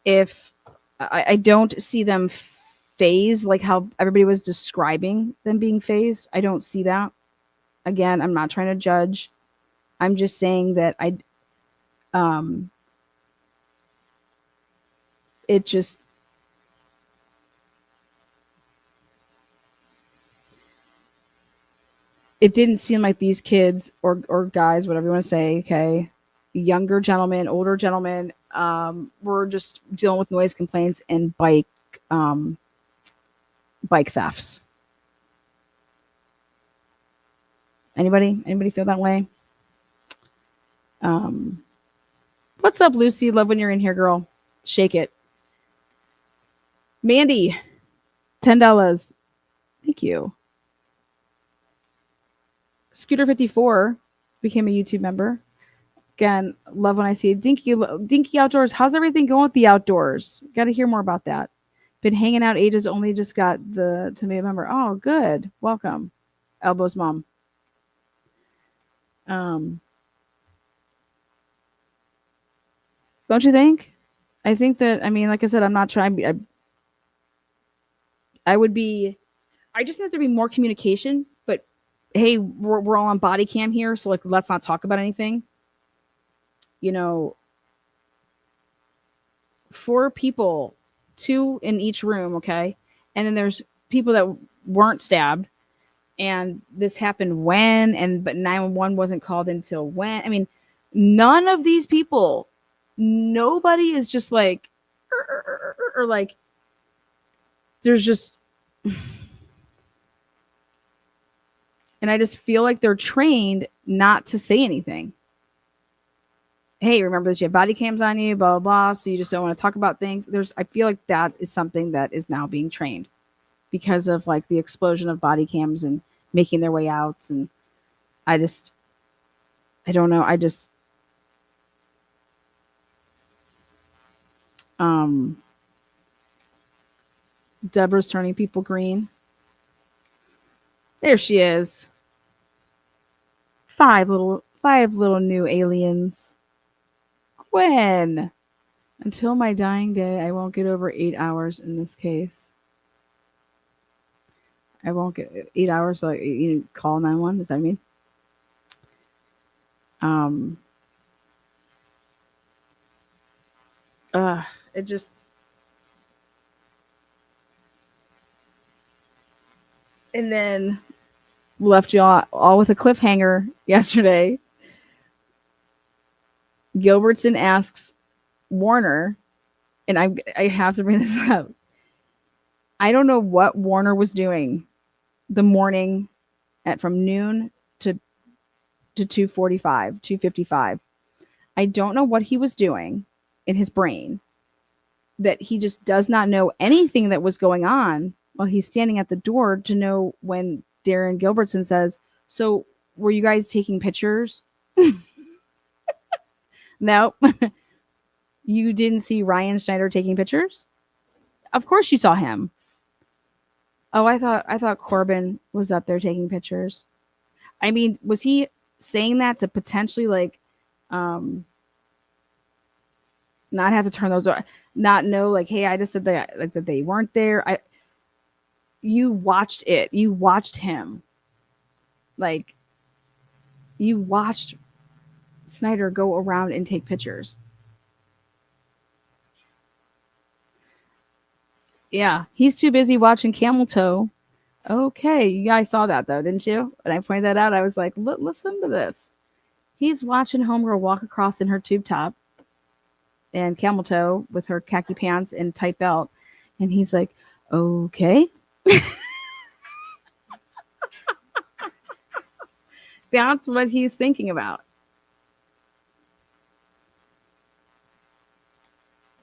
if I don't see them phased like how everybody was describing them being phased. I don't see that. Again, I'm not trying to judge. I'm just saying that it just, it didn't seem like these kids or guys, whatever you want to say, okay, younger gentlemen, older gentlemen, were just dealing with noise complaints and bike thefts. Anybody feel that way? What's up, Lucy? Love when you're in here, girl. Shake it. Mandy, $10. Thank you. Scooter54 became a YouTube member. Again, love when I see Dinky Outdoors. How's everything going with the outdoors? Got to hear more about that. Been hanging out ages. Only just got to be a member. Oh, good. Welcome, Elbows mom. Don't you think? I think that, I mean, like I said, I'm not trying. I would be. I just have to be more communication. But hey, we're all on body cam here, so like, let's not talk about anything. 4 people, 2 in each room, okay? And then there's people that weren't stabbed, and this happened when, but 911 wasn't called until when? I mean, none of these people, nobody is just like, or like, there's just, and I just feel like they're trained not to say anything. Hey, remember that you have body cams on you, blah, blah, blah. So you just don't want to talk about things. I feel like that is something that is now being trained because of like the explosion of body cams and making their way out. And I don't know. Deborah's turning people green. There she is. 5 little new aliens. Gwen. Until my dying day, I won't get over 8 hours in this case. I won't get 8 hours, so you call 911. Does that mean? It just. And then left you all with a cliffhanger yesterday. Gilbertson asks Warner, and I have to bring this up. I don't know what Warner was doing the morning from noon to 2:45, 2:55. I don't know what he was doing in his brain that he just does not know anything that was going on while he's standing at the door to know when Darren Gilbertson says, "So were you guys taking pictures?" No. You didn't see Ryan Schneider taking pictures? Of course you saw him. Oh, I thought Corbin was up there taking pictures. I mean, was he saying that to potentially like not have to turn those on, not know like, hey, I just said that like that they weren't there. You watched it. You watched him. Like you watched Snyder go around and take pictures. Yeah, he's too busy watching Camel Toe. Okay, you guys saw that though, didn't you? And I pointed that out. I was like, listen to this. He's watching Homegirl walk across in her tube top and camel toe with her khaki pants and tight belt. And he's like, okay. That's what he's thinking about.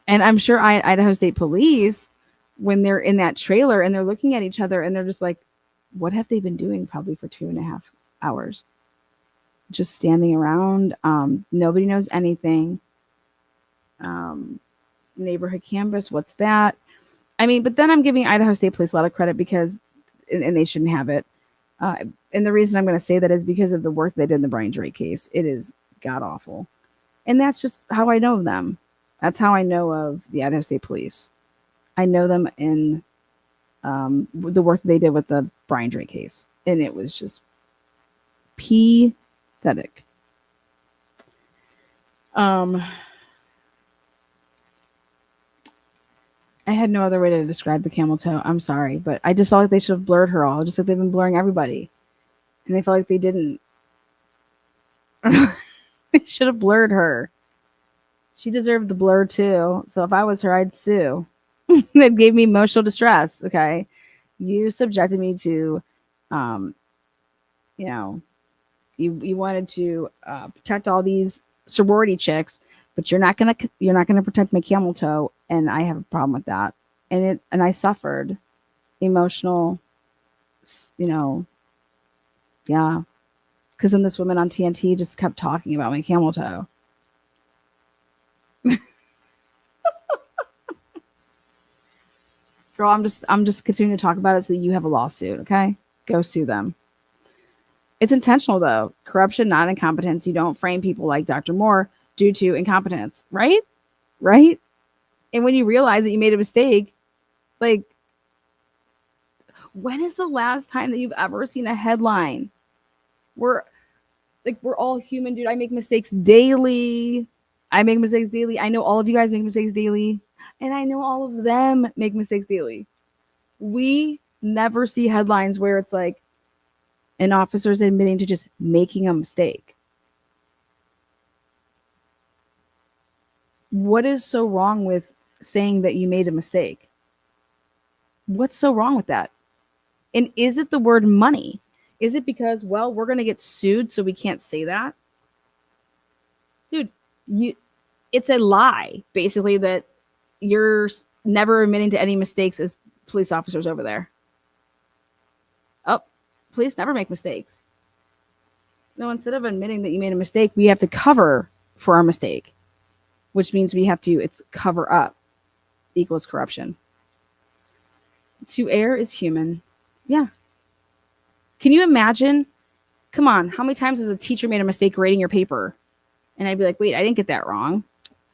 And I'm sure Idaho State Police, when they're in that trailer and they're looking at each other and they're just like, what have they been doing probably for 2.5 hours? Just standing around. Nobody knows anything. Neighborhood canvas, what's that? I mean, but then I'm giving Idaho State Police a lot of credit because, and they shouldn't have it. And the reason I'm going to say that is because of the work they did in the Brian Drake case. It is god awful. And that's just how I know them. That's how I know of the Idaho State Police. I know them in the work they did with the Brian Drake case. And it was just pathetic. I had no other way to describe the camel toe. I'm sorry, but I just felt like they should have blurred her all, just like they've been blurring everybody. And they felt like they didn't. They should have blurred her. She deserved the blur too. So if I was her, I'd sue. That gave me emotional distress. Okay. You subjected me to, you wanted to protect all these sorority chicks, but you're not gonna protect my camel toe, and I have a problem with that. And I suffered emotional, yeah, because then this woman on TNT just kept talking about my camel toe. Girl, I'm just continuing to talk about it so you have a lawsuit. Okay, go sue them. It's intentional though. Corruption, not incompetence. You don't frame people like Dr. Moore due to incompetence, right? Right? And when you realize that you made a mistake, like, when is the last time that you've ever seen a headline? We're all human, dude. I make mistakes daily. I know all of you guys make mistakes daily. And I know all of them make mistakes daily. We never see headlines where it's like an officer's admitting to just making a mistake. What is so wrong with saying that you made a mistake? What's so wrong with that? And is it the word money? Is it because, well, we're going to get sued, so we can't say that? Dude, it's a lie, basically, that you're never admitting to any mistakes as police officers over there. Oh, police never make mistakes. No, instead of admitting that you made a mistake, we have to cover for our mistake, which means it's cover up equals corruption. To err is human. Yeah. Can you imagine? Come on. How many times has a teacher made a mistake grading your paper? And I'd be like, wait, I didn't get that wrong.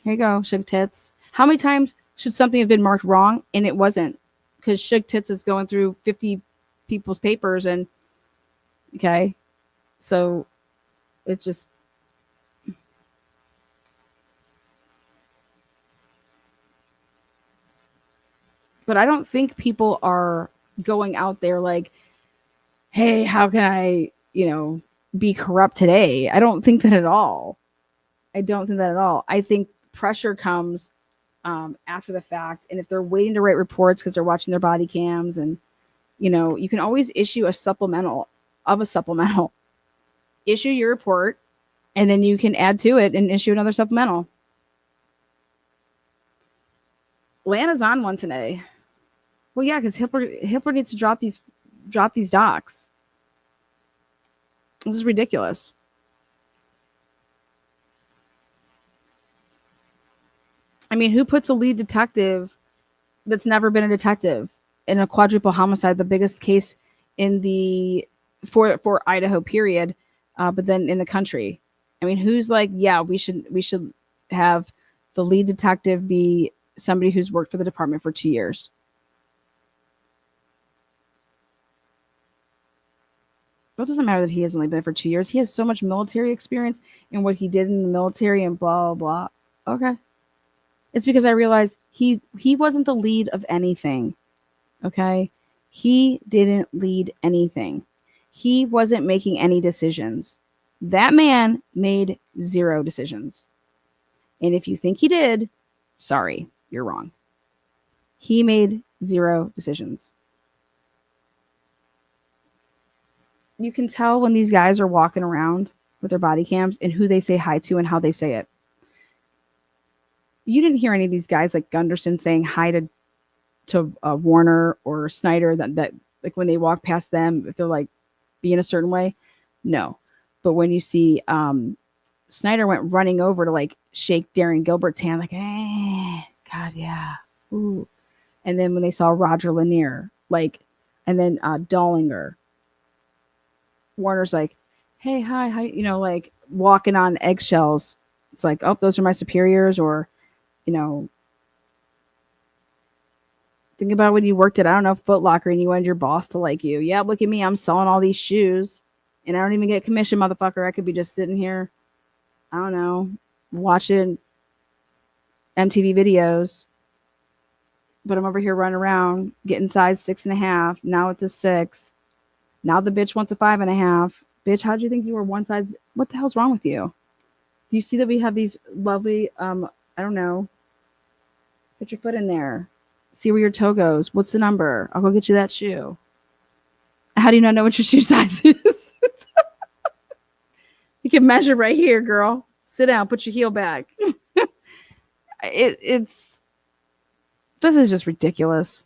Here you go, Shug Tits. How many times should something have been marked wrong and it wasn't? Because Shug Tits is going through 50 people's papers and, okay. So it's just. But I don't think people are going out there like, hey, how can I, be corrupt today? I don't think that at all. I think pressure comes after the fact. And if they're waiting to write reports because they're watching their body cams and, you can always issue a supplemental. Issue your report and then you can add to it and issue another supplemental. Lana's on one today. Well, yeah, because Hippler needs to drop these docs. This is ridiculous. I mean, who puts a lead detective that's never been a detective in a quadruple homicide, the biggest case in the for Idaho period, but then in the country? I mean, who's like, yeah, we should have the lead detective be somebody who's worked for the department for 2 years? Well, it doesn't matter that he has only been there for 2 years. He has so much military experience in what he did in the military and blah, blah, blah. Okay. It's because I realized he wasn't the lead of anything. Okay. He didn't lead anything. He wasn't making any decisions. That man made 0 decisions. And if you think he did, Sorry, you're wrong. He made 0 decisions. You can tell when these guys are walking around with their body cams and who they say hi to and how they say it. You didn't hear any of these guys like Gunderson saying hi to Warner or Snyder that like when they walk past them, if they're like being a certain way. No. But when you see Snyder went running over to like shake Darren Gilbert's hand, like, hey, God, yeah. Ooh. And then when they saw Roger Lanier, like, and then Dollinger, Warner's like, hey, hi, you know, like walking on eggshells. It's like, oh, those are my superiors, or, you know, think about when you worked at, I don't know, Foot Locker and you wanted your boss to like you. Yeah, look at me. I'm selling all these shoes and I don't even get commission, motherfucker. I could be just sitting here, I don't know, watching MTV videos. But I'm over here running around getting size 6.5. Now it's a 6. Now the bitch wants a 5.5. Bitch, how'd you think you were one size? What the hell's wrong with you? Do you see that we have these lovely, I don't know, put your foot in there. See where your toe goes. What's the number? I'll go get you that shoe. How do you not know what your shoe size is? You can measure right here, girl. Sit down. Put your heel back. It's this is just ridiculous.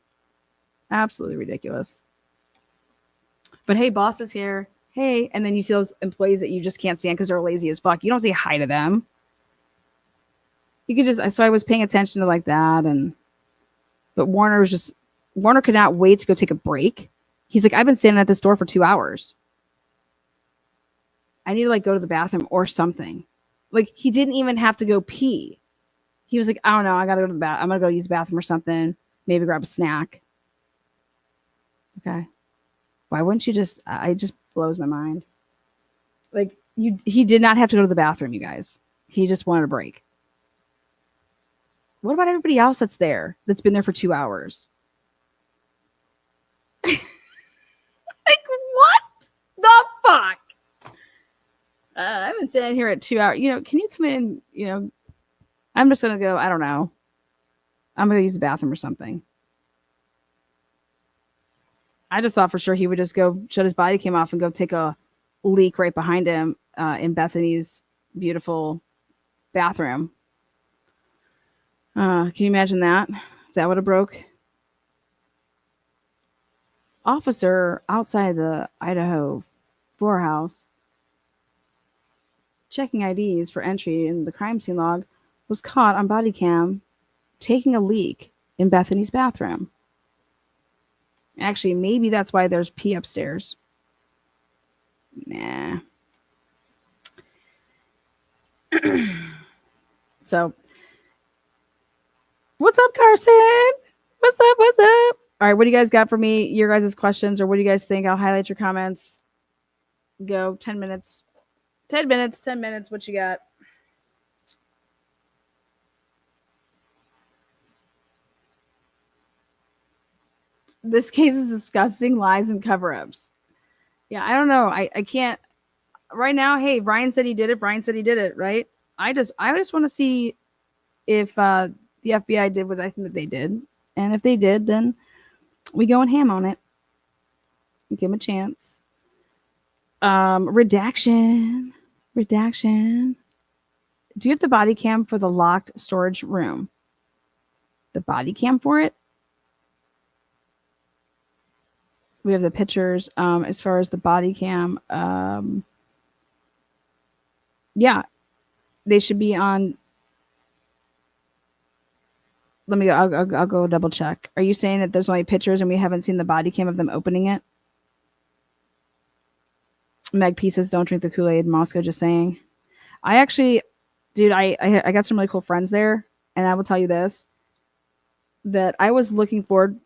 Absolutely ridiculous. But hey, boss is here. Hey, and then you see those employees that you just can't stand because they're lazy as fuck. You don't say hi to them. You could just. So I was paying attention to like that, but Warner could not wait to go take a break. He's like, I've been standing at this door for 2 hours. I need to like go to the bathroom or something. Like he didn't even have to go pee. He was like, I don't know, I gotta go to the bathroom. I'm gonna go use the bathroom or something. Maybe grab a snack. Okay. Why wouldn't you just? It just blows my mind. Like he did not have to go to the bathroom, you guys. He just wanted a break. What about everybody else that's there, that's been there for 2 hours? Like, what the fuck? I've been sitting here at 2 hours. You know, can you come in? You know, I'm just going to go, I don't know. I'm going to use the bathroom or something. I just thought for sure he would just go shut his body cam off and go take a leak right behind him in Bethany's beautiful bathroom. Can you imagine that? That would have broke. Officer outside the Idaho4 house checking IDs for entry in the crime scene log was caught on body cam taking a leak in Bethany's bathroom. Actually, maybe that's why there's pee upstairs. Nah. So, what's up, Carson? What's up? What's up? All right, what do you guys got for me? Your guys' questions, or what do you guys think? I'll highlight your comments. Go 10 minutes. 10 minutes, 10 minutes. What you got? This case is disgusting. Lies and cover-ups. Yeah, I don't know. I can't. Right now, hey, Brian said he did it. Brian said he did it, right? I just want to see if the FBI did what I think that they did. And if they did, then we go and ham on it. Give him a chance. Redaction. Do you have the body cam for the locked storage room? The body cam for it? We have the pictures as far as the body cam. Yeah, they should be on. Let me go. I'll go double check. Are you saying that there's only pictures and we haven't seen the body cam of them opening it? Meg P says, don't drink the Kool-Aid. Moscow just saying. I actually, dude, I got some really cool friends there. And I will tell you this, that I was looking forward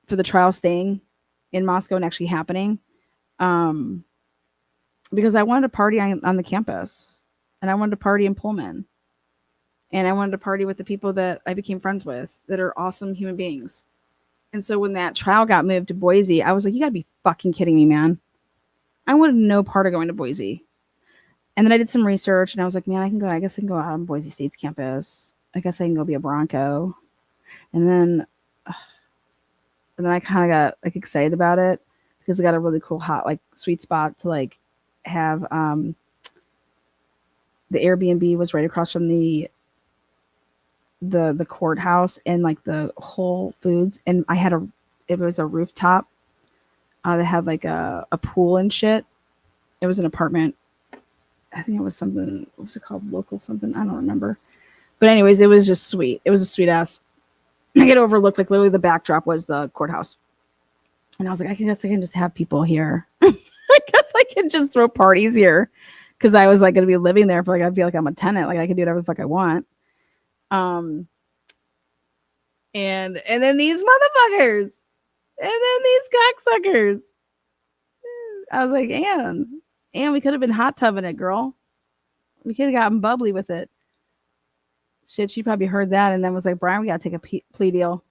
for the trial staying in Moscow and actually happening. Because I wanted to party on the campus. And I wanted to party in Pullman. And I wanted to party with the people that I became friends with that are awesome human beings. And so when that trial got moved to Boise, I was like, you gotta be fucking kidding me, man. I wanted no part of going to Boise. And then I did some research and I was like, man, I guess I can go out on Boise State's campus. I guess I can go be a Bronco. And then I kind of got like excited about it because I got a really cool hot like sweet spot to like have the Airbnb was right across from the courthouse and like the Whole Foods, and it was a rooftop that had like a pool and shit. It was an apartment. I think it was something. What was it called? Local something. I don't remember. But anyways, it was just sweet. It was a sweet ass. I get overlooked. Like literally, the backdrop was the courthouse, and I was like, I guess I can just have people here. I guess I can just throw parties here, because I was like going to be living there for like I feel like I'm a tenant. Like I can do whatever the fuck I want. And then these motherfuckers, and then these cocksuckers. I was like, and we could have been hot tubbing it, girl. We could have gotten bubbly with it. Shit, she probably heard that and then was like, Brian, we gotta take a plea deal.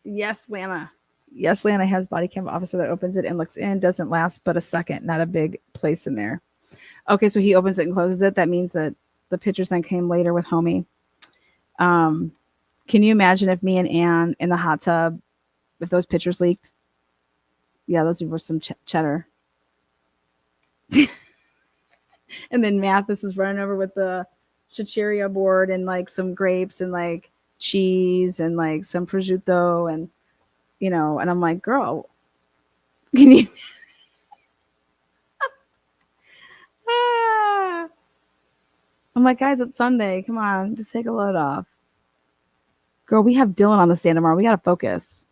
Yes, Lana. Yes, Lana has body cam officer that opens it and looks in. Doesn't last but a second. Not a big place in there. Okay, so he opens it and closes it. That means that the pictures then came later with homie. Can you imagine if me and Ann in the hot tub, if those pictures leaked? Yeah, those were some cheddar. And then Mathis is running over with the chicheria board and like some grapes and like cheese and like some prosciutto and and I'm like, girl, can you I'm like, guys, it's Sunday. Come on, just take a load off. Girl, we have Dylan on the stand tomorrow. We gotta focus.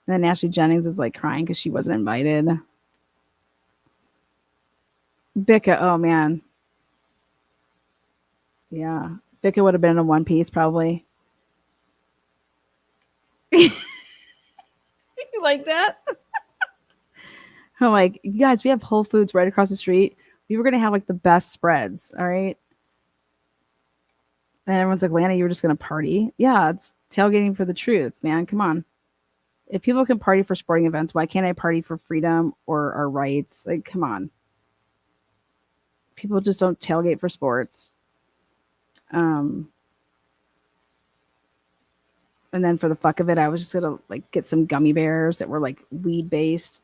And then Ashley Jennings is like crying because she wasn't invited. Bicca, oh man. Yeah. Bicca would have been in a one piece probably. You like that? I'm like, you guys, we have Whole Foods right across the street. We were gonna have like the best spreads, all right? And everyone's like, Lana, you were just gonna party. Yeah, it's tailgating for the truth, man. Come on. If people can party for sporting events, why can't I party for freedom or our rights? Like, come on. People just don't tailgate for sports. And then for the fuck of it, I was just gonna like get some gummy bears that were like weed based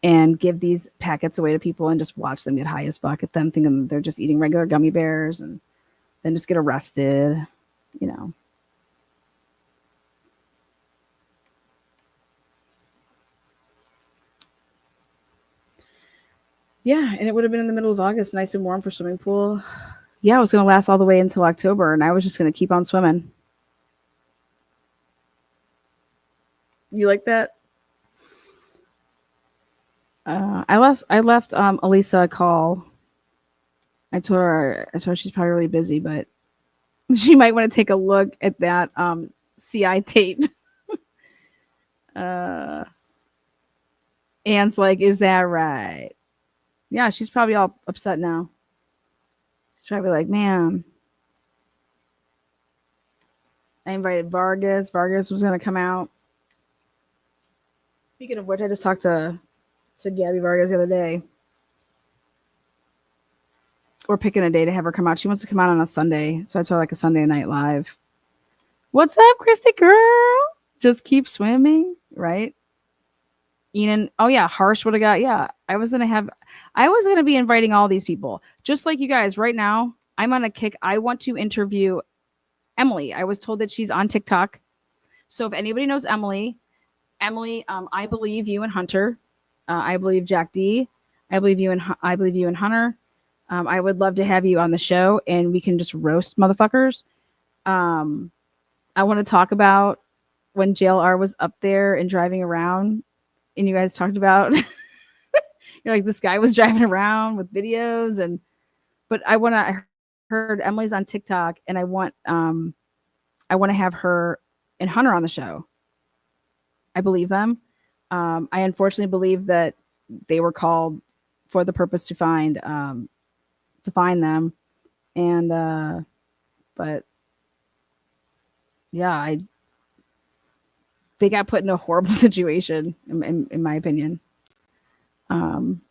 and give these packets away to people and just watch them get high as fuck at them, thinking they're just eating regular gummy bears, and then just get arrested, Yeah, and it would have been in the middle of August, nice and warm for swimming pool. Yeah, it was going to last all the way until October, and I was just going to keep on swimming. You like that? I left Elisa a call. I told her she's probably really busy, but she might want to take a look at that CI tape. Anne's like, is that right? Yeah, she's probably all upset now. She's probably like, man, I invited Vargas. Vargas was going to come out. Speaking of which, I just talked to Gabby Vargas the other day. We're picking a day to have her come out. She wants to come out on a Sunday. So I told her like a Sunday night live. What's up, Christy girl? Just keep swimming, right? Enan, oh yeah, Harsh would have got, yeah. I was gonna be inviting all these people. Just like you guys, right now, I'm on a kick. I want to interview Emily. I was told that she's on TikTok. So if anybody knows Emily, I believe you and Hunter. I believe Jack D. I believe you and Hunter. I would love to have you on the show and we can just roast motherfuckers. I want to talk about when JLR was up there and driving around and you guys talked about you're like, this guy was driving around with videos but I heard Emily's on TikTok and I want to have her and Hunter on the show. I believe them. I unfortunately believe that they were called for the purpose to find them. And but yeah, they got put in a horrible situation in my opinion.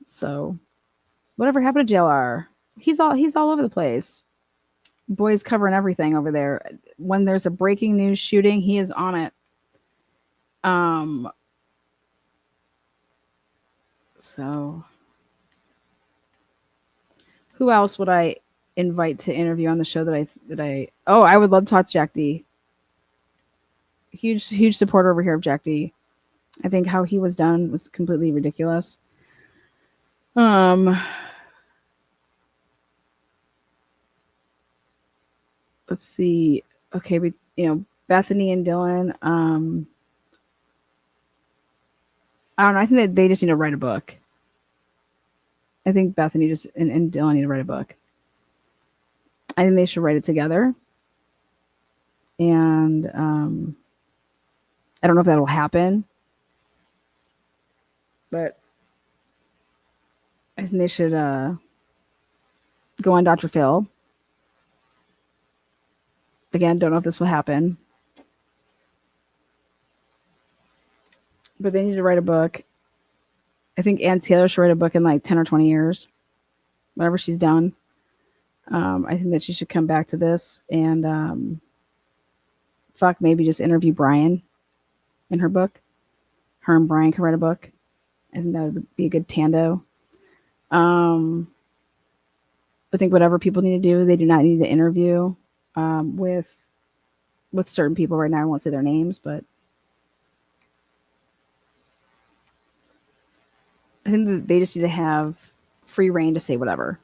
So Whatever happened to JLR? He's all over the place. Boy's covering everything over there. When there's a breaking news shooting, he is on it. Um. So, who else would I invite to interview on the show that I? Oh, I would love to talk to Jack D. Huge supporter over here of Jack D. I think how he was done was completely ridiculous. Um. Let's see. Okay, Bethany and Dylan. I don't know. I think that they just need to write a book. I think Bethany and Dylan need to write a book. I think they should write it together. And I don't know if that'll happen, but I think they should go on Dr. Phil. Again, don't know if this will happen, but they need to write a book. I think Ann Taylor should write a book in like 10 or 20 years, whatever she's done. I think that she should come back to this and maybe just interview Brian in her book. Her and Brian can write a book. I think that would be a good tando. I think whatever people need to do, they do not need to interview with certain people right now. I won't say their names, but I think that they just need to have free reign to say whatever,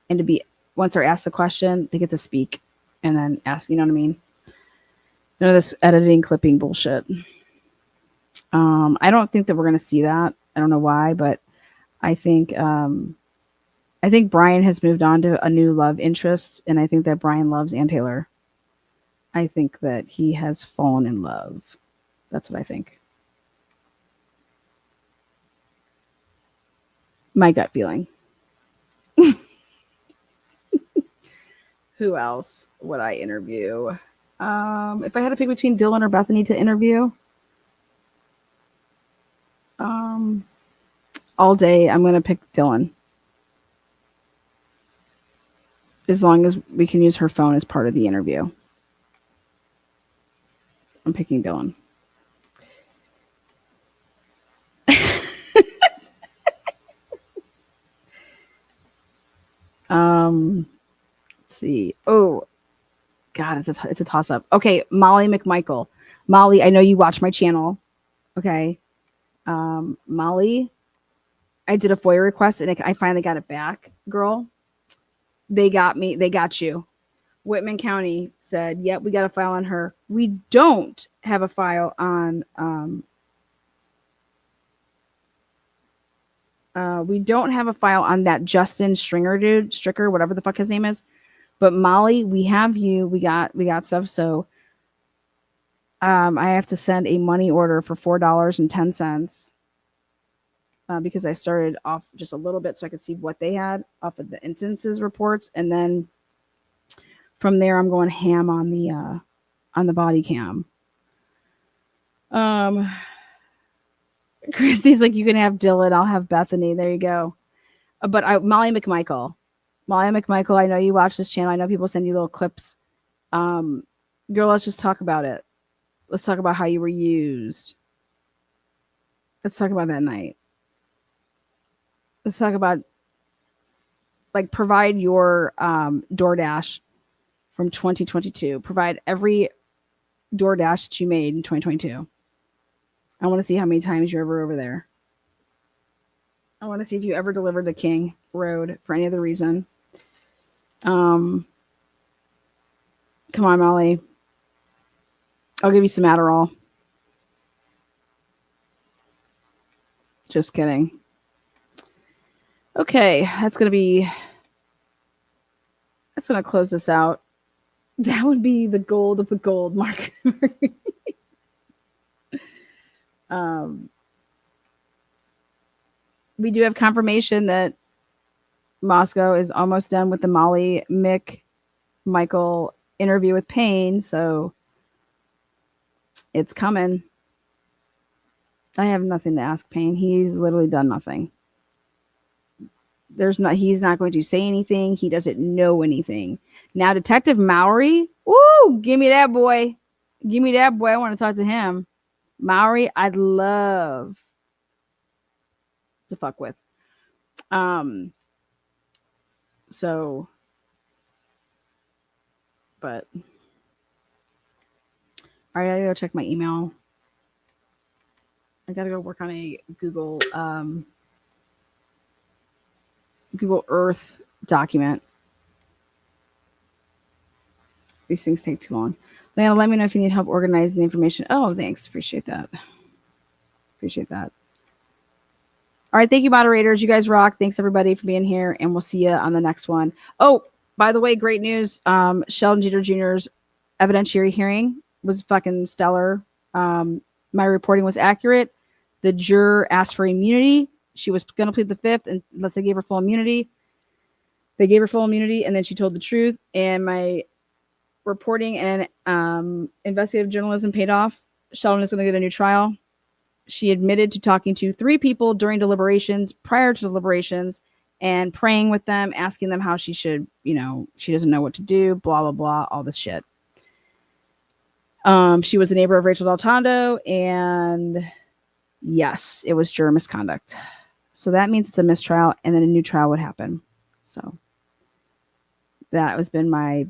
and to be once they're asked the question, they get to speak and then ask. You know what I mean? None of this editing, clipping bullshit. I don't think that we're going to see that. I don't know why, but I think Brian has moved on to a new love interest, and I think that Brian loves Ann Taylor. I think that he has fallen in love. That's what I think. My gut feeling. Who else would I interview? If I had to pick between Dylan or Bethany to interview, all day I'm going to pick Dylan. As long as we can use her phone as part of the interview. I'm picking Dylan. Let's see. Oh, God, it's a toss up. Okay, Molly McMichael. Molly, I know you watch my channel. Okay, Molly, I did a FOIA request and I finally got it back. Girl, they got me. They got you. Whitman County said, "Yep, we got a file on her. We don't have a file on." We don't have a file on that Justin Stricker, whatever the fuck his name is. But Molly, we have you. We got stuff. So I have to send a money order for $4.10 because I started off just a little bit so I could see what they had off of the instances reports, and then from there I'm going ham on the body cam. Christy's like, you can have Dylan, I'll have Bethany. There you go. But Molly McMichael, I know you watch this channel. I know people send you little clips. Girl, let's just talk about it. Let's talk about how you were used. Let's talk about that night. Let's talk about, like, provide your DoorDash from 2022. Provide every DoorDash that you made in 2022. I want to see how many times you're ever over there. I want to see if you ever delivered to King Road for any other reason. Come on, Molly. I'll give you some Adderall. Just kidding. Okay, that's going to close this out. That would be the gold of the gold, Mark. We do have confirmation that Moscow is almost done with the Molly Michael interview with Payne, so it's coming. I have nothing to ask Payne. He's literally done nothing. he's not going to say anything. He doesn't know anything. Now, Detective Mowry, woo, give me that boy. Give me that boy. I want to talk to him. Mowry, I'd love to fuck with. So, but all right, I gotta go check my email. I gotta go work on a Google Earth document. These things take too long. Lana, let me know if you need help organizing the information. Oh, thanks. Appreciate that. Appreciate that. All right. Thank you, moderators. You guys rock. Thanks, everybody, for being here. And we'll see you on the next one. Oh, by the way, great news. Sheldon Jeter Jr.'s evidentiary hearing was fucking stellar. My reporting was accurate. The juror asked for immunity. She was going to plead the fifth unless they gave her full immunity. They gave her full immunity, and then she told the truth. And my reporting and investigative journalism paid off. Sheldon is going to get a new trial. She admitted to talking to 3 people during deliberations, prior to deliberations, and praying with them, asking them how she should, she doesn't know what to do, blah, blah, blah, all this shit. She was a neighbor of Rachel Daltondo, and yes, it was juror misconduct. So that means it's a mistrial, and then a new trial would happen. So that has been my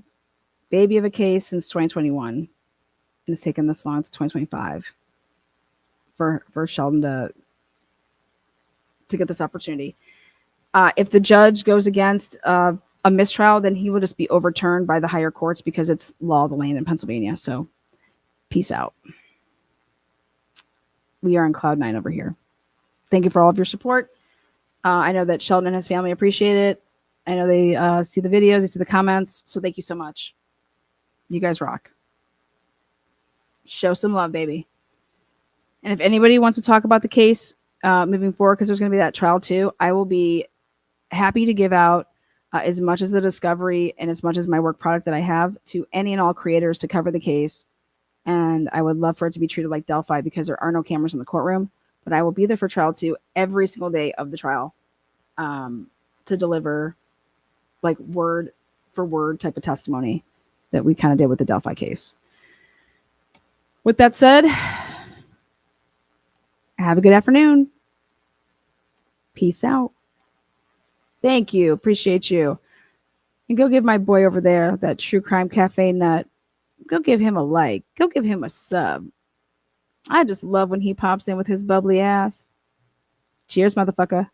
baby of a case since 2021, and it's taken this long to 2025 for Sheldon to get this opportunity. If the judge goes against a mistrial, then he will just be overturned by the higher courts because it's law of the land in Pennsylvania. So peace out. We are on cloud 9 over here. Thank you for all of your support. I know that Sheldon and his family appreciate it. I know they see the videos, they see the comments. So thank you so much. You guys rock. Show some love, baby. And if anybody wants to talk about the case moving forward, because there's going to be that trial too, I will be happy to give out as much as the discovery and as much as my work product that I have to any and all creators to cover the case. And I would love for it to be treated like Delphi because there are no cameras in the courtroom. But I will be there for trial 2 every single day of the trial to deliver like word for word type of testimony that we kind of did with the Delphi case. With that said, have a good afternoon. Peace out. Thank you. Appreciate you. And go give my boy over there, that True Crime Cafe nut, go give him a like. Go give him a sub. I just love when he pops in with his bubbly ass. Cheers, motherfucker.